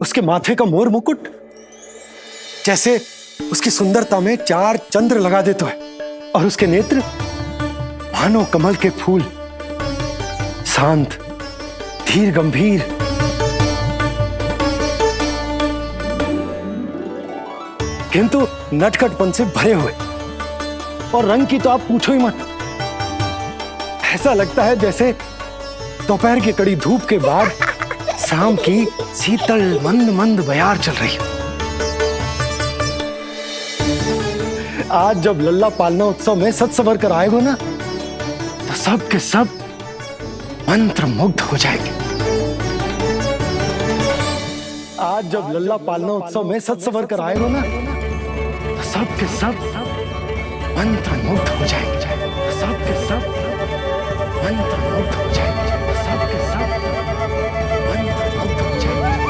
उसके माथे का मोर मुकुट जैसे उसकी सुंदरता में 4 चंद्र लगा देते हैं, और उसके नेत्र मानो कमल के फूल, शांत, धीर गंभीर। किंतु नटखटपन से भरे हुए, और रंग की तो आप पूछो ही मत। ऐसा लगता है जैसे दोपहर की कड़ी धूप के बाद शाम की शीतल मंद मंद बयार चल रही है। आज जब लल्ला पालना उत्सव में सज संवर कर आएगा ना, तो सब के सब मंत्र मुग्ध हो जाएंगे। आज जब लल्ला पालना उत्सव में सज संवर कर आएगा ना, तो सब के सब मंत्र मुग्ध हो जाएंगे। सब के सब मंत्र मुग्ध हो जाएंगे। सब के सब मंत्र मुग्ध हो जाएंगे।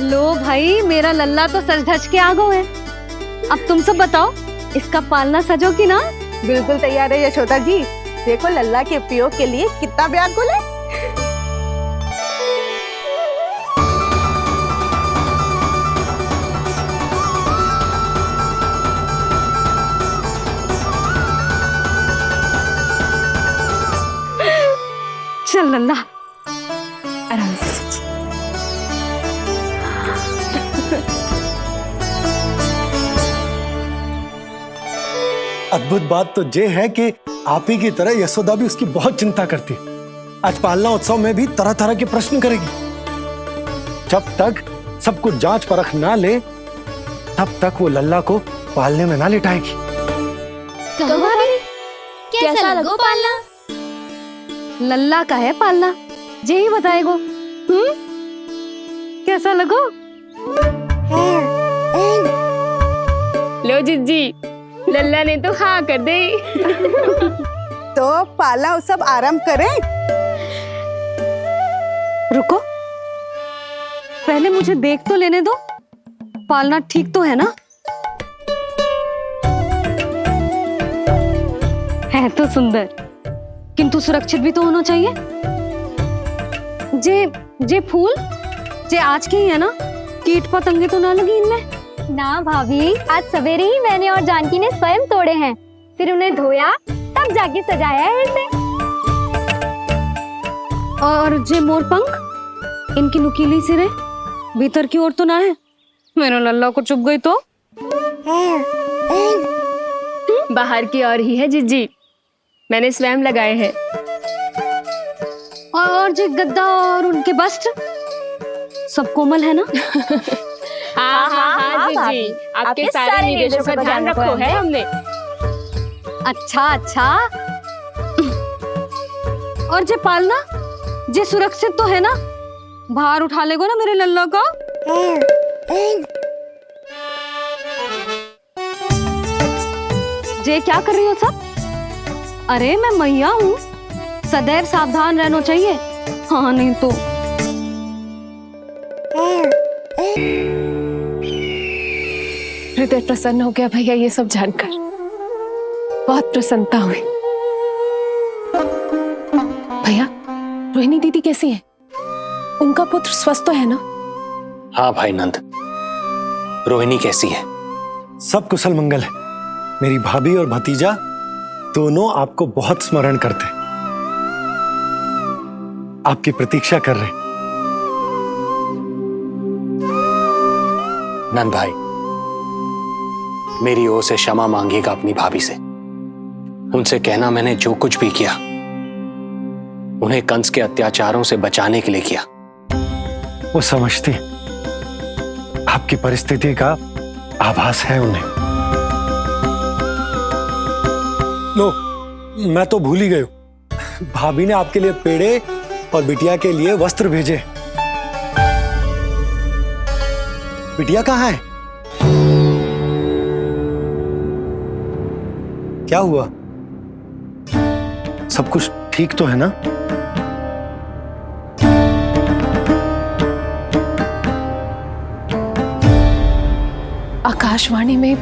लो भाई, मेरा लल्ला तो सज धज के आ गो है। अब तुम सब बताओ, इसका पालना सजो कि ना? बिल्कुल तैयार है यशोदा जी। देखो लल्ला के उपयोग के लिए कितना व्याकुल है। चल लल्ला, आराम से सज। अद्भुत बात तो ये है कि आप ही की तरह यशोदा भी उसकी बहुत चिंता करती है। आज पालना उत्सव में भी तरह तरह के प्रश्न करेगी। जब तक सब कुछ जांच परख ना ले, तब तक वो लल्ला को पालने में ना लिटाएगी। तो भाभी, कैसा लगो पालना? लल्ला का है पालना, जे ही बताएगो। कैसा लगो? लो जिज्जी, लल्ला ने तो हाँ कर दे। तो पाला उत्सव आरंभ करें? रुको, पहले मुझे देख तो लेने दो, पालना ठीक तो है ना? है तो सुंदर, किंतु सुरक्षित भी तो होना चाहिए। जे फूल जे आज के ही है ना, कीट पतंगे तो ना लगी इनमें? ना भाभी, आज सवेरे ही मैंने और जानकी ने स्वयं तोड़े हैं, फिर उन्हें धोया, तब जाके सजाया है इसे। और जे मोर पंख, इनकी नुकीली सिरे भीतर की ओर तो ना है? मेरा लल्ला को चुभ गई तो? बाहर की ओर ही है जिज्जी, मैंने स्वयं लगाए हैं। और जे गद्दा और उनके वस्त्र, सब कोमल है ना? हाँ हाँ हाँ जीजी, आपके सारे निर्देशों का ध्यान रखो है हमने। अच्छा अच्छा। और जे पालना जे सुरक्षित तो है ना? बाहर उठा लेगो ना मेरे लल्ला को? जे क्या कर रही हो सब? अरे मैं मैया हूँ, सदैव सावधान रहना चाहिए। हाँ नहीं तो। हृदय प्रसन्न हो गया भैया ये सब जानकर, बहुत प्रसन्नता हुई। भैया रोहिणी दीदी कैसी है? उनका पुत्र स्वस्थ तो है ना? हाँ भाई नंद, रोहिणी कैसी है? सब कुशल मंगल है। मेरी भाभी और भतीजा दोनों आपको बहुत स्मरण करते हैं, आपकी प्रतीक्षा कर रहे हैं। नंद भाई, मेरी ओर से क्षमा मांगिएगा अपनी भाभी से। उनसे कहना मैंने जो कुछ भी किया उन्हें कंस के अत्याचारों से बचाने के लिए किया। वो समझती हैं, आपकी परिस्थिति का आभास है उन्हें। लो, मैं तो भूल ही गया, भाभी ने आपके लिए पेड़े और बिटिया के लिए वस्त्र भेजे। बिटिया कहाँ है? क्या हुआ? सब कुछ ठीक तो है ना? आकाशवाणी में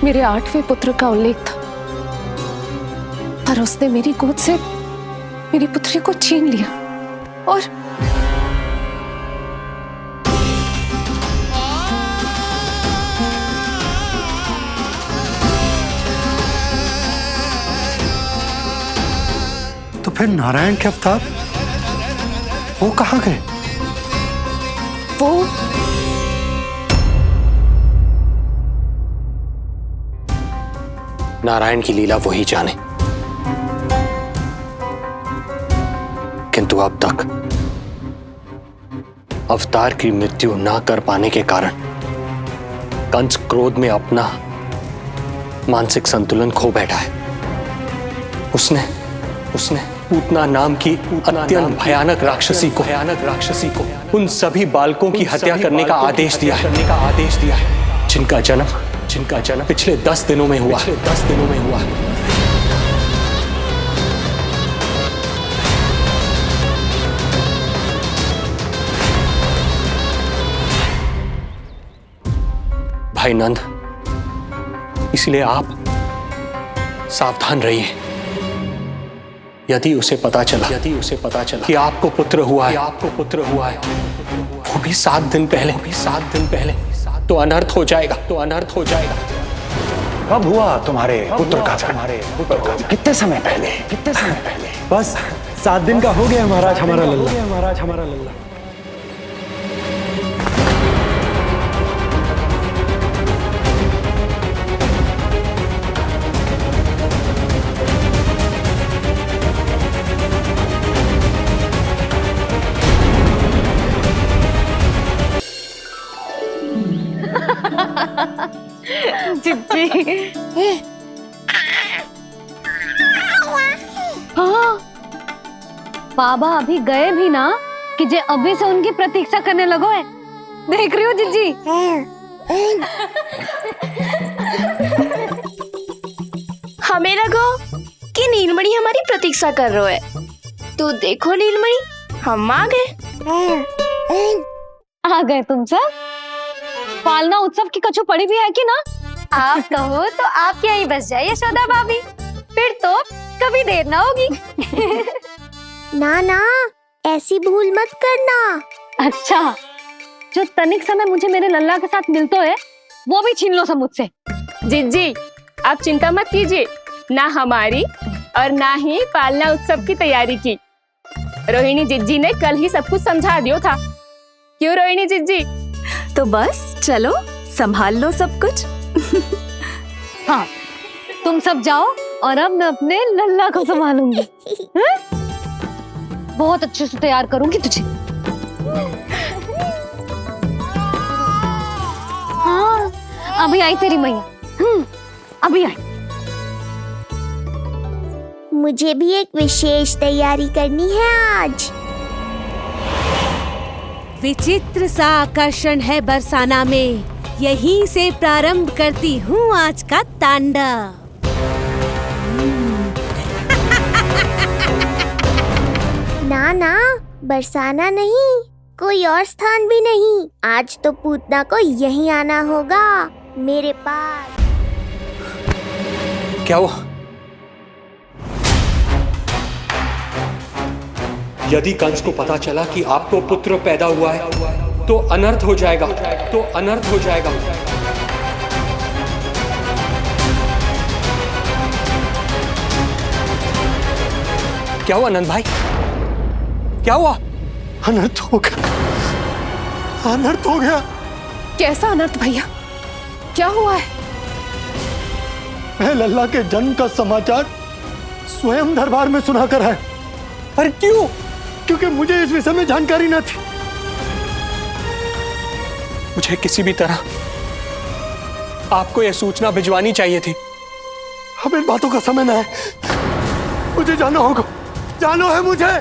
मेरे 8वें पुत्र का उल्लेख था, पर उसने मेरी गोद से मेरी पुत्री को छीन लिया और तो फिर नारायण के अवतार वो कहाँ गए? वो नारायण की लीला वही जाने, किंतु अब तक अवतार की मृत्यु ना कर पाने के कारण कंस क्रोध में अपना मानसिक संतुलन खो बैठा है। उसने पूतना नाम की अत्यंत भयानक राक्षसी को उन सभी बालकों की हत्या करने का आदेश दिया है, जिनका जन्म पिछले 10 दिनों में हुआ। भाई नंद, इसलिए आप सावधान रहिए। यदि उसे पता चला कि आपको पुत्र हुआ है, वो भी 7 दिन पहले, तो अनर्थ हो जाएगा। कब हुआ तुम्हारे पुत्र का जन्म? कितने समय पहले? बस 7 दिन का हो गया महाराज हमारा लल्ला। हाँ, बाबा अभी गए भी ना कि जे अभी से उनकी प्रतीक्षा करने लगो है। देख रही हो जिज्जी? हमें लगो कि नीलमणि हमारी प्रतीक्षा कर रहे है। तो देखो नीलमणि, हम आ गए तुम सब। पालना उत्सव की कछु पड़ी भी है कि ना? आप कहो तो आप यहीं बस जाइए यशोदा भाभी, फिर तो कभी देर ना होगी। ना, ऐसी भूल मत करना। अच्छा, जो तनिक समय मुझे मेरे लल्ला के साथ मिलता है वो भी छीन लो सब मुझसे। जिज्जी, आप चिंता मत कीजिए, ना हमारी और ना ही पालना उत्सव की तैयारी की। रोहिणी जिज्जी ने कल ही सब कुछ समझा दिया था। क्यों रोहिणी जिज्जी? तो बस चलो, संभाल लो सब कुछ। हाँ, तुम सब जाओ और अब मैं अपने लल्ला को संभालूंगी। बहुत अच्छे से तैयार करूंगी तुझे। हाँ, अभी आई तेरी मैया। अभी आई। मुझे भी एक विशेष तैयारी करनी है आज। विचित्र सा आकर्षण है बरसाना में, यहीं से प्रारंभ करती हूँ आज का तांडव। ना ना, बरसाना नहीं, कोई और स्थान भी नहीं। आज तो पूतना को यहीं आना होगा, मेरे पास। क्या हुआ? यदि कंस को पता चला कि आपको पुत्र पैदा हुआ है तो अनर्थ हो जाएगा, तो अनर्थ हो जाएगा। क्या हुआ नंद भाई? क्या हुआ? अनर्थ हो गया, अनर्थ हो गया। कैसा अनर्थ भैया? क्या हुआ है? मैं लल्ला के जन्म का समाचार स्वयं दरबार में सुनाकर है। पर क्यों? क्योंकि मुझे इस विषय में जानकारी न थी। मुझे किसी भी तरह आपको यह सूचना भिजवानी चाहिए थी। अब इन बातों का समय न है, मुझे जाना होगा, जानो है मुझे।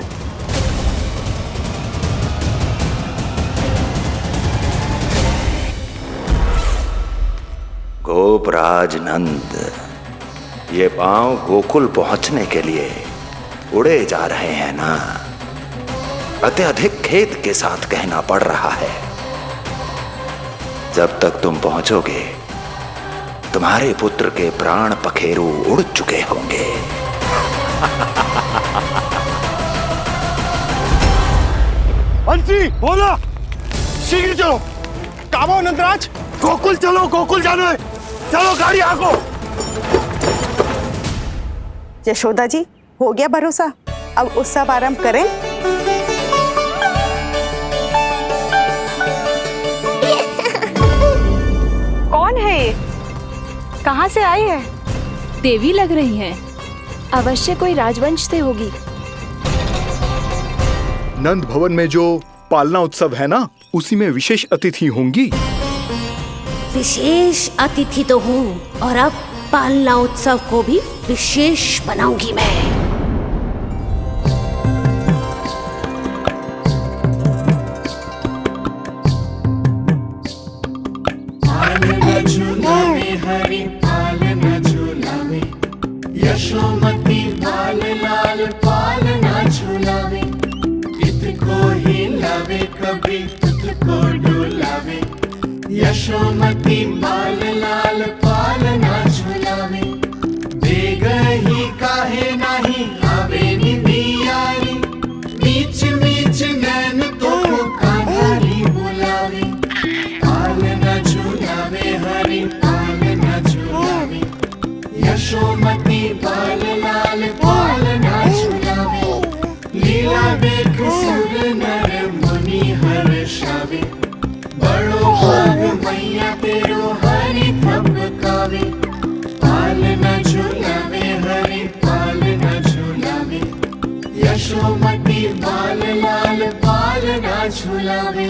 गोपराज नंद, ये पांव गोकुल पहुंचने के लिए उड़े जा रहे हैं ना। अत्यधिक खेद के साथ कहना पड़ रहा है, जब तक तुम पहुंचोगे तुम्हारे पुत्र के प्राण पखेरु उड़ चुके होंगे। बंसी बोला, शीघ्र चलो। काबो नंदराज, गोकुल चलो, गोकुल जानो है। चलो गाड़ी आगो। यशोदा जी, हो गया भरोसा, अब उत्सव आरंभ करें। कौन है ये? कहाँ से आई है? देवी लग रही हैं। अवश्य कोई राजवंश से होगी। नंद भवन में जो पालना उत्सव है ना, उसी में विशेष अतिथि होंगी। विशेष अतिथि तो हूँ, और अब पालना उत्सव को भी विशेष बनाऊंगी मैं। पालना झूलावे हरि पालना झूलावे, यशोमती बाल लाल पालना झूलावे। इतको हिलावे कभी तुझको डुलावे, यशोमती बाल लाल पालना झूलावे। बेग ही काहे नाही आवे निदियारी, मीच मीच नैन तो कान्हारी बुलावे। पालना झूलावे हरि पालना झूलावे, यशोमती बाल लाल पालना झूलावे। लीला देख सुर नर मुनि हर्षावे, बड़ो भाग मैया तेरो हरि थपकावे। पालना झूलावे हरि पालना झूलावे, यशोमती बाल लाल पालना झूलावे।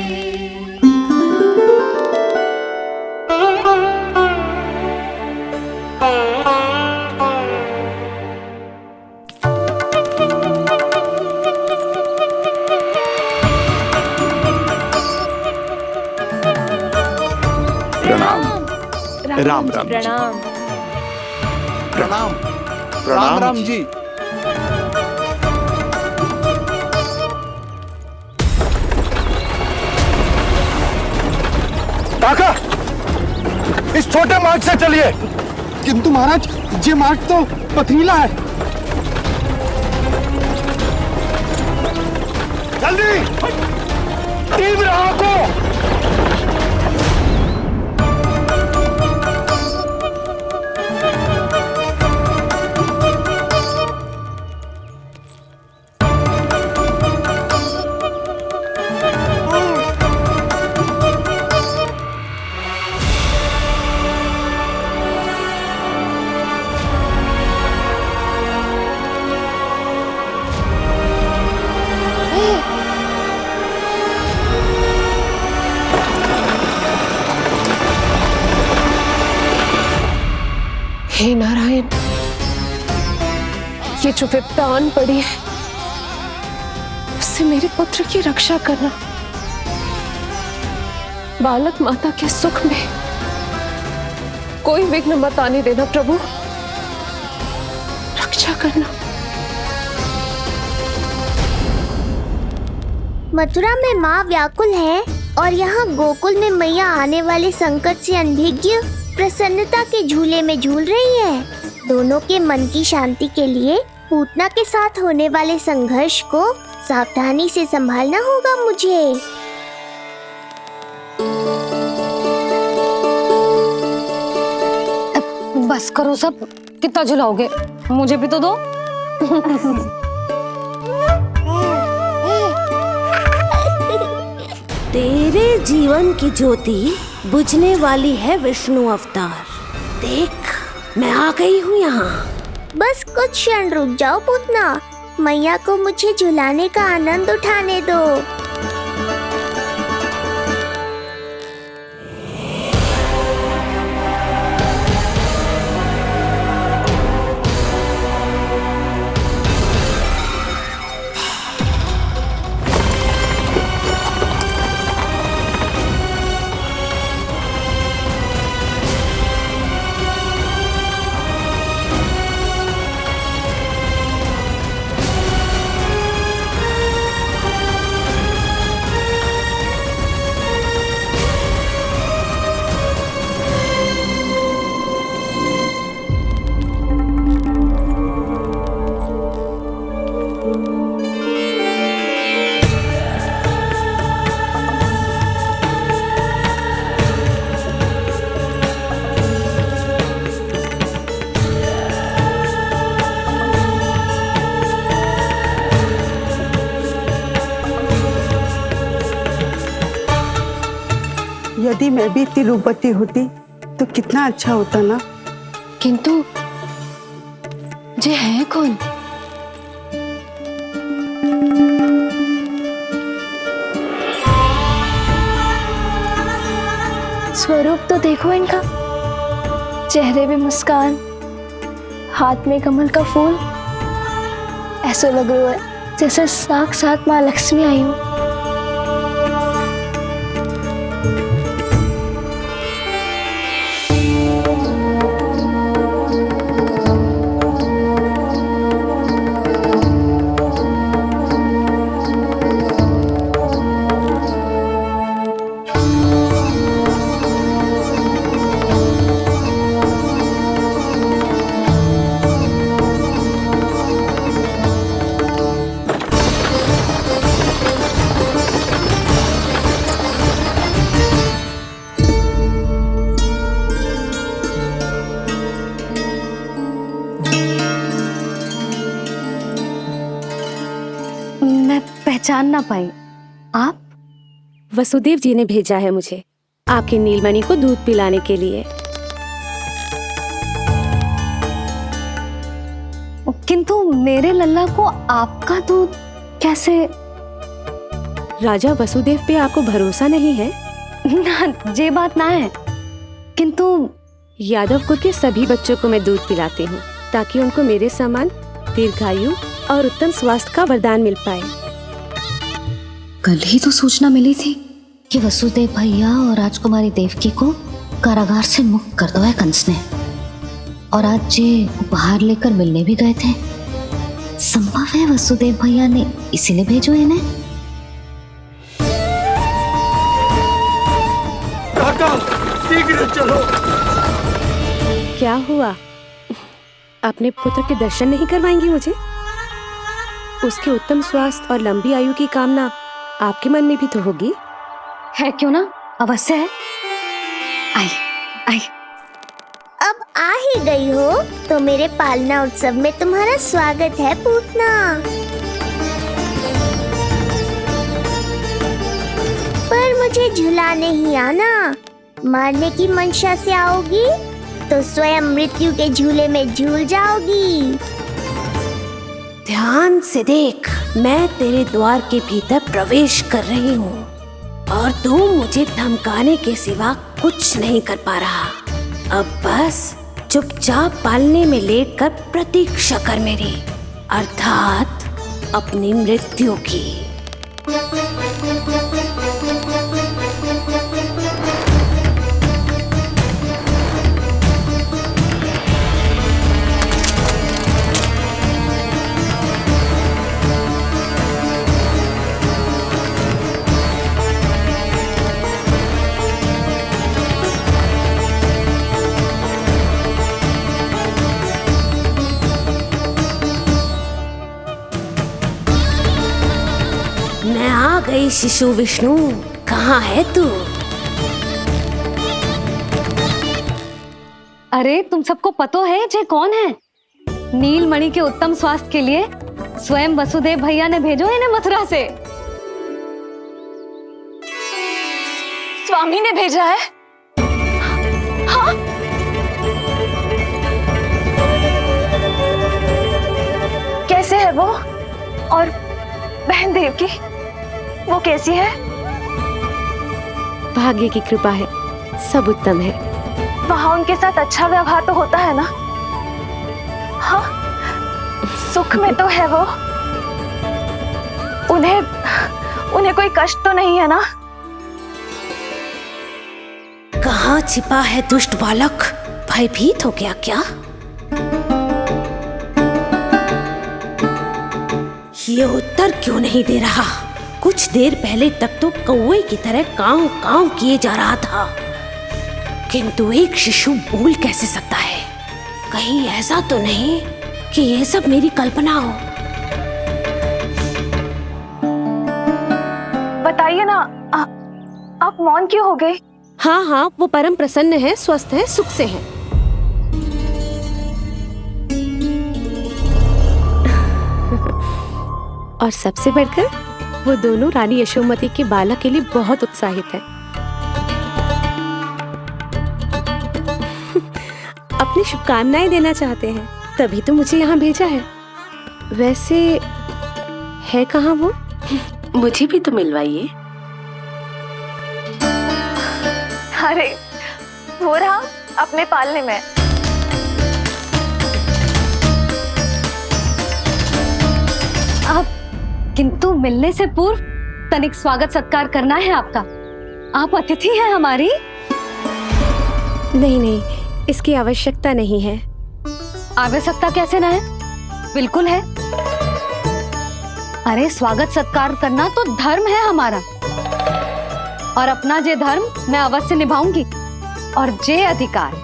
राम राम जी। प्रणाम। प्रणाम राम राम जी। काका, इस छोटे मार्ग से चलिए। किंतु महाराज, ये मार्ग तो पथरीला है। जल्दी तीव्र आंखों। हे नारायण, ये जो विपदान पड़ी है उससे मेरे पुत्र की रक्षा करना। बालक माता के सुख में कोई विघ्न मत आने देना प्रभु, रक्षा करना। मथुरा में माँ व्याकुल है और यहाँ गोकुल में मैया आने वाले संकट से अनभिज्ञ प्रसन्नता के झूले में झूल रही है। दोनों के मन की शांति के लिए पूतना के साथ होने वाले संघर्ष को सावधानी से संभालना होगा मुझे। बस करो सब, कितना झुलाओगे, मुझे भी तो दो। तेरे जीवन की ज्योति बुझने वाली है विष्णु अवतार। देख, मैं आ गई हूँ यहाँ। बस कुछ क्षण रुक जाओ पूतना, मैया को मुझे झुलाने का आनंद उठाने दो। यदि मैं भी इतनी रूपवती होती तो कितना अच्छा होता ना। किंतु जे है कौन? स्वरूप तो देखो इनका, चेहरे पे मुस्कान, हाथ में कमल का फूल। ऐसा लग रहा है जैसे साक्षात माँ लक्ष्मी आई हो। पहचान ना पाई। आप? वसुदेव जी ने भेजा है मुझे आपकी नीलमणि को दूध पिलाने के लिए। किंतु मेरे लल्ला को आपका दूध कैसे? राजा वसुदेव पे आपको भरोसा नहीं है? ना, ये बात ना है। किंतु यादव कुल के सभी बच्चों को मैं दूध पिलाती हूँ ताकि उनको मेरे समान दीर्घायु और उत्तम स्वास्थ्य का वरदान मिल पाए। कल ही तो सूचना मिली थी कि वसुदेव भैया और राजकुमारी देवकी को कारागार से मुक्त कर दो है कंस ने, और आज ये उपहार लेकर मिलने भी गए थे। संभव है वसुदेव भैया ने इसीलिए भेजो इन्हें। काका, शीघ्र चलो। क्या हुआ? अपने पुत्र के दर्शन नहीं करवाएंगी मुझे? उसके उत्तम स्वास्थ्य और लंबी आयु की कामना आपके मन में भी तो होगी। है क्यों ना, अवश्य है। आई आई। अब आ ही गई हो तो मेरे पालना उत्सव में तुम्हारा स्वागत है पूतना। पर मुझे झुला नहीं आना। मारने की मंशा से आओगी तो स्वयं मृत्यु के झूले में झूल जाओगी। ध्यान से देख, मैं तेरे द्वार के भीतर प्रवेश कर रही हूँ और तू मुझे धमकाने के सिवा कुछ नहीं कर पा रहा। अब बस चुपचाप पालने में लेटकर प्रतीक्षा कर मेरी, अर्थात अपनी मृत्यु की। मैं आ गई शिशु विष्णु, कहाँ है तू? अरे तुम सबको पता है जे कौन है? नीलमणि के उत्तम स्वास्थ्य के लिए स्वयं वसुदेव भैया ने भेजो इन्हें मथुरा से। स्वामी ने भेजा है? हाँ? कैसे है वो? और बहन देवकी, वो कैसी है? भाग्य की कृपा है, सब उत्तम है। वहाँ उनके साथ अच्छा व्यवहार तो होता है ना? हाँ, सुख में तो है वो। उन्हें कोई कष्ट तो नहीं है ना? कहाँ छिपा है दुष्ट बालक? भयभीत हो गया क्या? ये उत्तर क्यों नहीं दे रहा? कुछ देर पहले तक तो कौवे की तरह कांव कांव किए जा रहा था, किंतु एक शिशु बोल कैसे सकता है? कहीं ऐसा तो नहीं कि ये सब मेरी कल्पना हो? बताइए ना, आप मौन क्यों हो गए? हाँ हाँ, वो परम प्रसन्न है, स्वस्थ है, सुख से है। और सबसे बढ़कर वो दोनों रानी यशोमती के बालक के लिए बहुत उत्साहित है। अपनी शुभकामनाएं देना चाहते हैं, तभी तो मुझे यहाँ भेजा है। वैसे है कहाँ वो? मुझे भी तो मिलवाइए। अरे वो रहा अपने पालने में। किंतु मिलने से पूर्व तनिक स्वागत सत्कार करना है आपका। आप अतिथि हैं हमारी। नहीं नहीं, इसकी आवश्यकता नहीं है। आवश्यकता कैसे ना है? बिल्कुल है। अरे स्वागत सत्कार करना तो धर्म है हमारा, और अपना जे धर्म मैं अवश्य निभाऊंगी, और जे अधिकार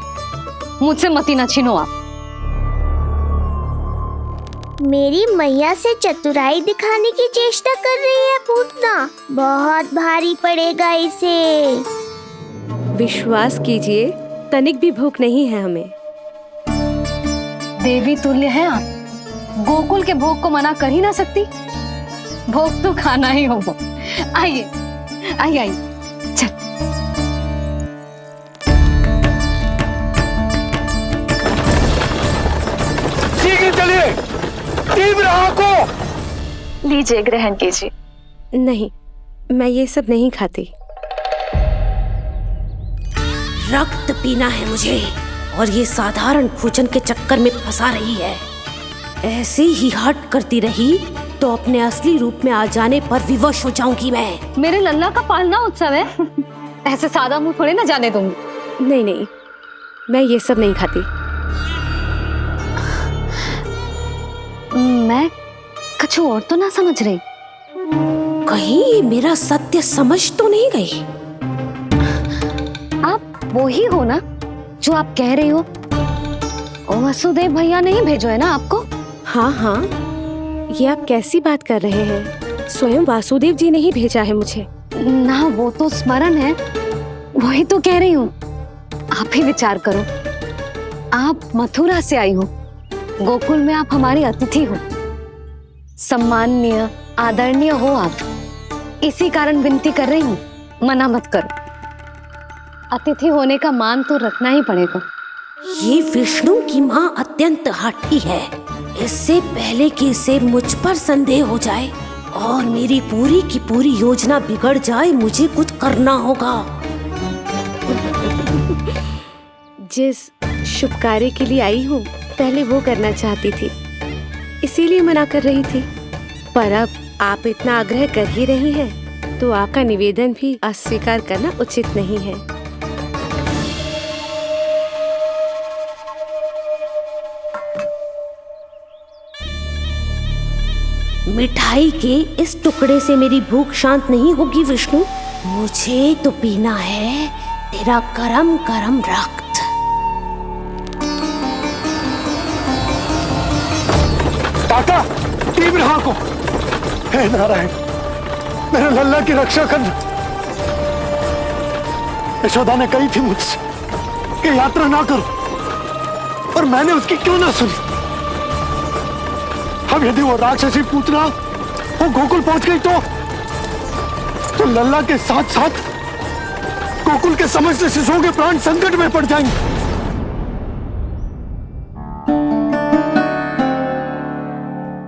मुझसे मती न छीनो आप। मेरी मैया से चतुराई दिखाने की चेष्टा कर रही है पूतना। बहुत भारी पड़ेगा इसे। विश्वास कीजिए, तनिक भी भूख नहीं है हमें। देवी तुल्य है आप, गोकुल के भोग को मना कर ही ना सकती। भोग तो खाना ही होगा। आइए आइए आइए, चल। शीघ्र चलिए, तीव्र को लीजिए, ग्रहण कीजिए। नहीं, मैं ये सब नहीं खाती। रक्त पीना है मुझे, और ये साधारण भोजन के चक्कर में फंसा रही है। ऐसे ही हट करती रही तो अपने असली रूप में आ जाने पर विवश हो जाऊंगी मैं। मेरे लल्ला का पालना उत्सव है, ऐसे सादा मुंह थोड़े ना जाने दूंगी। नहीं नहीं, मैं ये सब नहीं खाती। मैं कुछ और तो ना समझ रही। कहीं ये मेरा सत्य समझ तो नहीं गई? आप वो ही हो ना जो आप कह रही हो? वसुदेव भैया ने ही भेजो है ना आपको? हाँ हाँ, ये आप कैसी बात कर रहे हैं? स्वयं वासुदेव जी ने ही भेजा है मुझे। ना वो तो स्मरण है, वही तो कह रही हूँ। आप ही विचार करो, आप मथुरा से आई हो, गोकुल में आप हमारी अतिथि हो, सम्माननीय आदरणीय हो आप। इसी कारण विनती कर रही हूँ, मना मत करो। अतिथि होने का मान तो रखना ही पड़ेगा। ये विष्णु की माँ अत्यंत हठी है। इससे पहले कि इसे मुझ पर संदेह हो जाए और मेरी पूरी की पूरी योजना बिगड़ जाए, मुझे कुछ करना होगा। शुभ कार्य के लिए आई हूँ, पहले वो करना चाहती थी, इसीलिए मना कर रही थी। पर अब आप इतना आग्रह कर ही रही हैं, तो आपका निवेदन भी अस्वीकार करना उचित नहीं है। मिठाई के इस टुकड़े से मेरी भूख शांत नहीं होगी विष्णु। मुझे तो पीना है तेरा गरम गरम रक्त। काका, तीव्र हाँ को। हे नारायण, मेरे लल्ला की रक्षा करना। यशोदा ने कही थी मुझसे कि यात्रा ना करो, और मैंने उसकी क्यों ना सुनी। अब यदि वो राक्षसी पूतना वो गोकुल पहुंच गई तो लल्ला के साथ साथ गोकुल के समस्त शिशुओं के प्राण संकट में पड़ जाएंगे।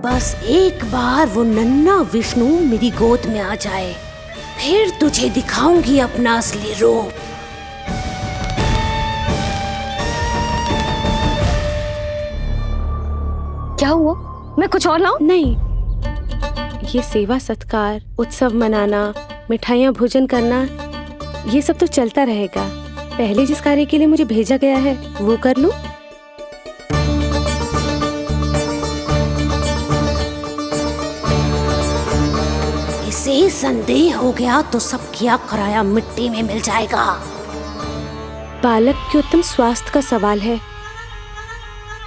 बस एक बार वो नन्हा विष्णु मेरी गोद में आ जाए, फिर तुझे दिखाऊंगी अपना असली रूप। क्या हुआ? मैं कुछ और लाऊं? नहीं, ये सेवा सत्कार, उत्सव मनाना, मिठाइयाँ भोजन करना, ये सब तो चलता रहेगा। पहले जिस कार्य के लिए मुझे भेजा गया है वो कर लूं। इसे संदेह हो गया तो सब किया कराया मिट्टी में मिल जाएगा। बालक के उत्तम स्वास्थ्य का सवाल है,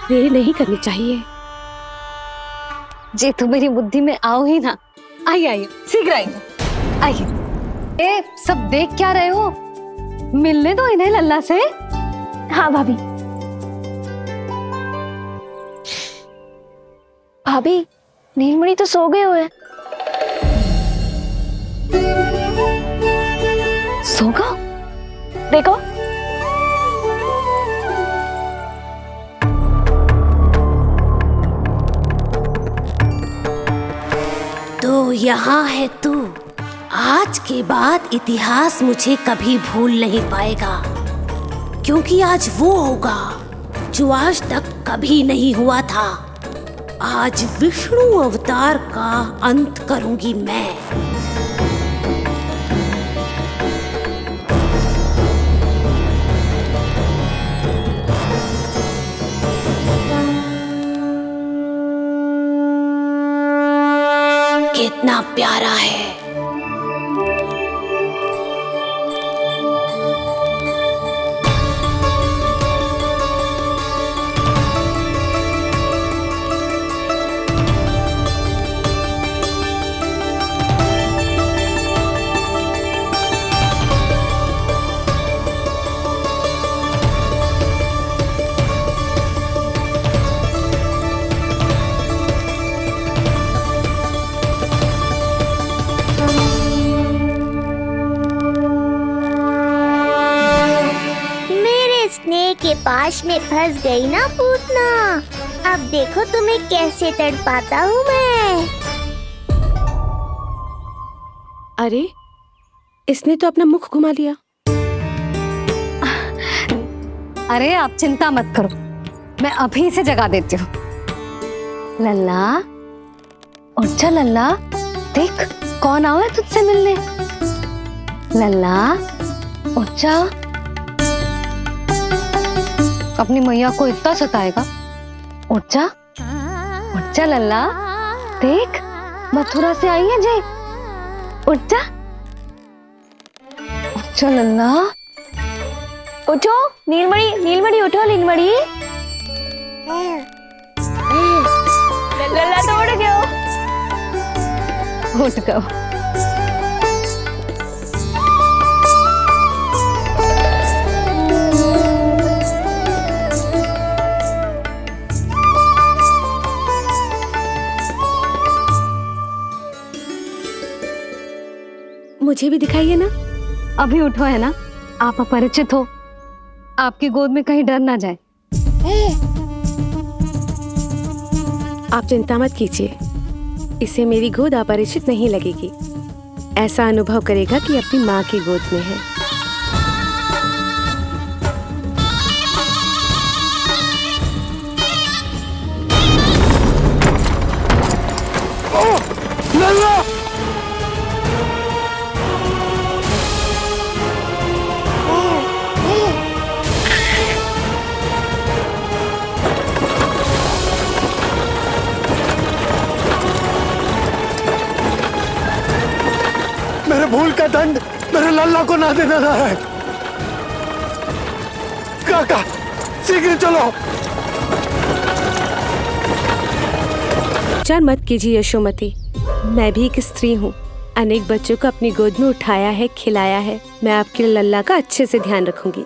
देरी नहीं करनी चाहिए। जे तो मेरी बुद्धि में आओ ही ना। आइए आइए, शीघ्र आइए आइए। ए, सब देख क्या रहे हो? मिलने दो इन्हें लल्ला से। हाँ भाभी। भाभी, नीलमणि तो सो गए हुए। सो गो? देखो। तो यहाँ है तू। आज के बाद इतिहास मुझे कभी भूल नहीं पाएगा, क्योंकि आज वो होगा जो आज तक कभी नहीं हुआ था। आज विष्णु अवतार का अंत करूंगी मैं। कितना प्यारा है। के पास में फंस गई ना पूतना। अब देखो तुम्हें कैसे तड़पाता हूँ मैं। अरे, इसने तो अपना मुख घुमा लिया। अरे आप चिंता मत करो, मैं अभी से जगा देती हूँ। लल्ला, उठ जा लल्ला, देख कौन आया तुझसे मिलने। लल्ला, उठ जा। अपनी मैया को इतना सताएगा। उठ जा लल्ला, देख मथुरा से आई है जय। उठ जा लल्ला। उठो नीलमणि, नीलमणि उठो नीलमणि। लल्ला तो उठ गयो। उठ गयो। मुझे भी दिखाइए ना। अभी उठो है ना, आप अपरिचित हो, आपकी गोद में कहीं डर ना जाए। आप चिंता मत कीजिए, इसे मेरी गोद अपरिचित नहीं लगेगी। ऐसा अनुभव करेगा कि अपनी माँ की गोद में है। भूल का दंड मेरे लल्ला को ना देना ना है। काका शीघ्र चलो। विचार मत कीजिए यशोमती, मैं भी एक स्त्री हूँ। अनेक बच्चों को अपनी गोद में उठाया है, खिलाया है। मैं आपके लल्ला का अच्छे से ध्यान रखूंगी।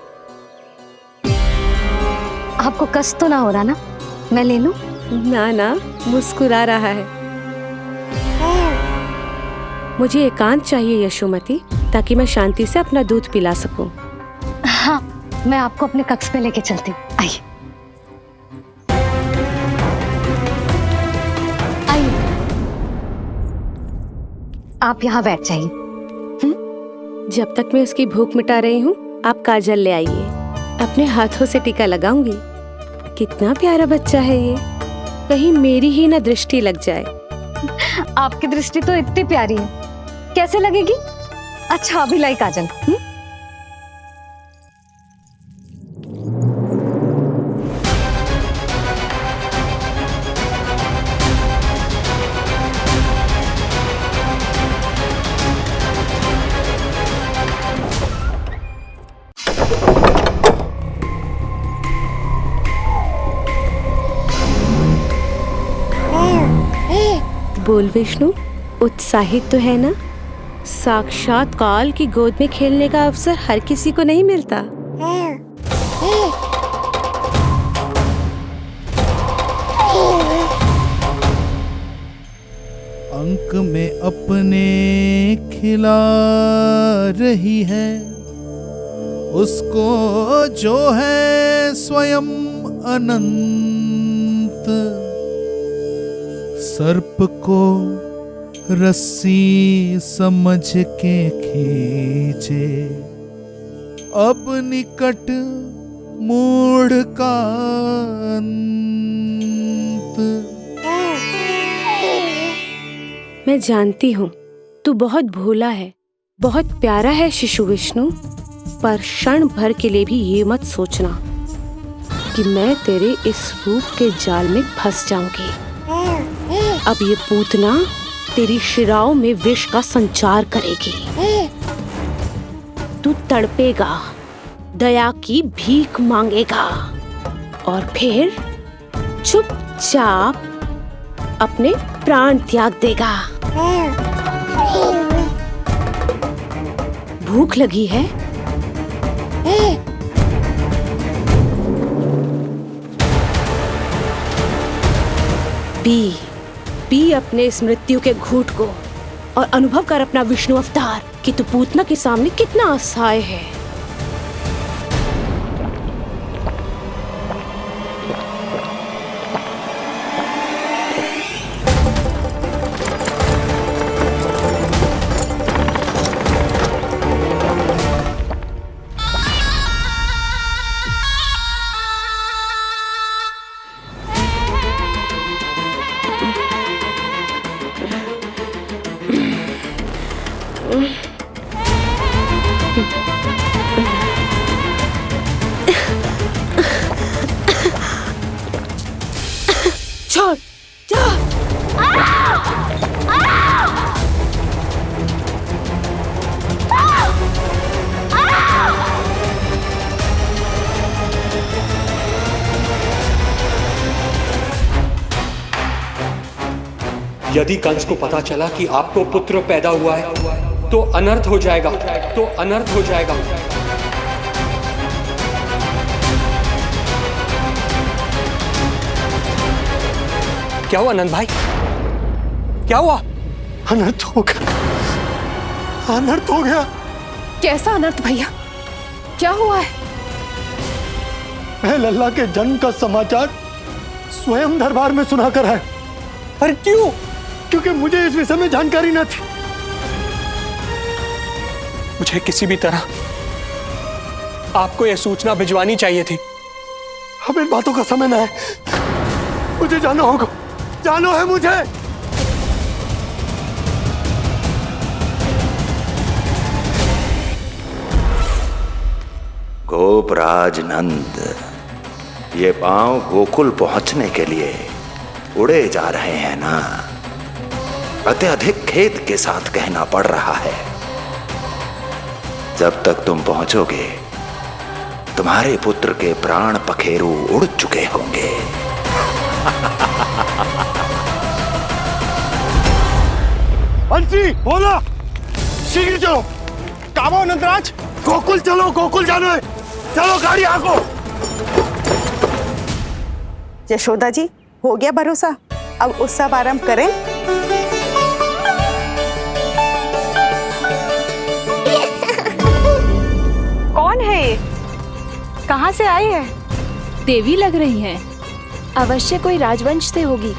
आपको कष्ट तो ना हो रहा ना? मैं ले लूं? ना ना, मुस्कुरा रहा है। मुझे एकांत चाहिए यशोमती, ताकि मैं शांति से अपना दूध पिला सकूं। हाँ, मैं आपको अपने कक्ष पे लेके चलती हूँ। आइए आइए, आप यहाँ बैठ जाइए। जब तक मैं उसकी भूख मिटा रही हूँ, आप काजल ले आइए। अपने हाथों से टीका लगाऊंगी। कितना प्यारा बच्चा है ये, कहीं मेरी ही ना दृष्टि लग जाए। आपकी दृष्टि तो इतनी प्यारी है, कैसे लगेगी? अच्छा अभी लाई काजल। बोल विष्णु, उत्साहित तो है ना? साक्षात काल की गोद में खेलने का अवसर हर किसी को नहीं मिलता। अंक में अपने खिला रही है, उसको जो है स्वयं अनंत। सर्प को रस्सी समझ के खींचे, अब निकट मूढ़ का अंत। मैं जानती हूँ तू बहुत भोला है, बहुत प्यारा है शिशु विष्णु, पर क्षण भर के लिए भी ये मत सोचना कि मैं तेरे इस रूप के जाल में फंस जाऊंगी। अब ये पूतना तेरी शिराओं में विष का संचार करेगी। तू तड़पेगा, दया की भीख मांगेगा और फिर चुपचाप अपने प्राण त्याग देगा। भूख लगी है? पी अपने इस मृत्यु के घूंट को और अनुभव कर अपना विष्णु अवतार कि तू पूतना के सामने कितना असहाय है। छोड़, यदि कंस को पता चला कि आपको पुत्र पैदा हुआ है तो अनर्थ हो जाएगा, तो अनर्थ हो जाएगा। क्या हुआ नंद भाई, क्या हुआ? अनर्थ हो गया, अनर्थ हो गया। कैसा अनर्थ भैया, क्या हुआ है? मैं लल्ला के जन्म का समाचार स्वयं दरबार में सुनाकर है। पर क्यों? क्योंकि मुझे इस विषय में जानकारी न थी। मुझे किसी भी तरह आपको यह सूचना भिजवानी चाहिए थी। अब इन बातों का समय न है, मुझे जाना होगा, जानो है मुझे। गोपराज नंद, ये पांव गोकुल पहुंचने के लिए उड़े जा रहे हैं ना? अत्यधिक खेद के साथ कहना पड़ रहा है जब तक तुम पहुंचोगे तुम्हारे पुत्र के प्राण पखेरु उड़ चुके होंगे। बंसी बोला, शीघ्र चलो। काबो नंदराज, गोकुल चलो, गोकुल जाना है। चलो गाड़ी आगो। यशोदा जी, हो गया भरोसा, अब उत्सव आरंभ करें। कौन है ये? कहाँ से आई है? देवी लग रही हैं। अवश्य कोई राजवंश से होगी।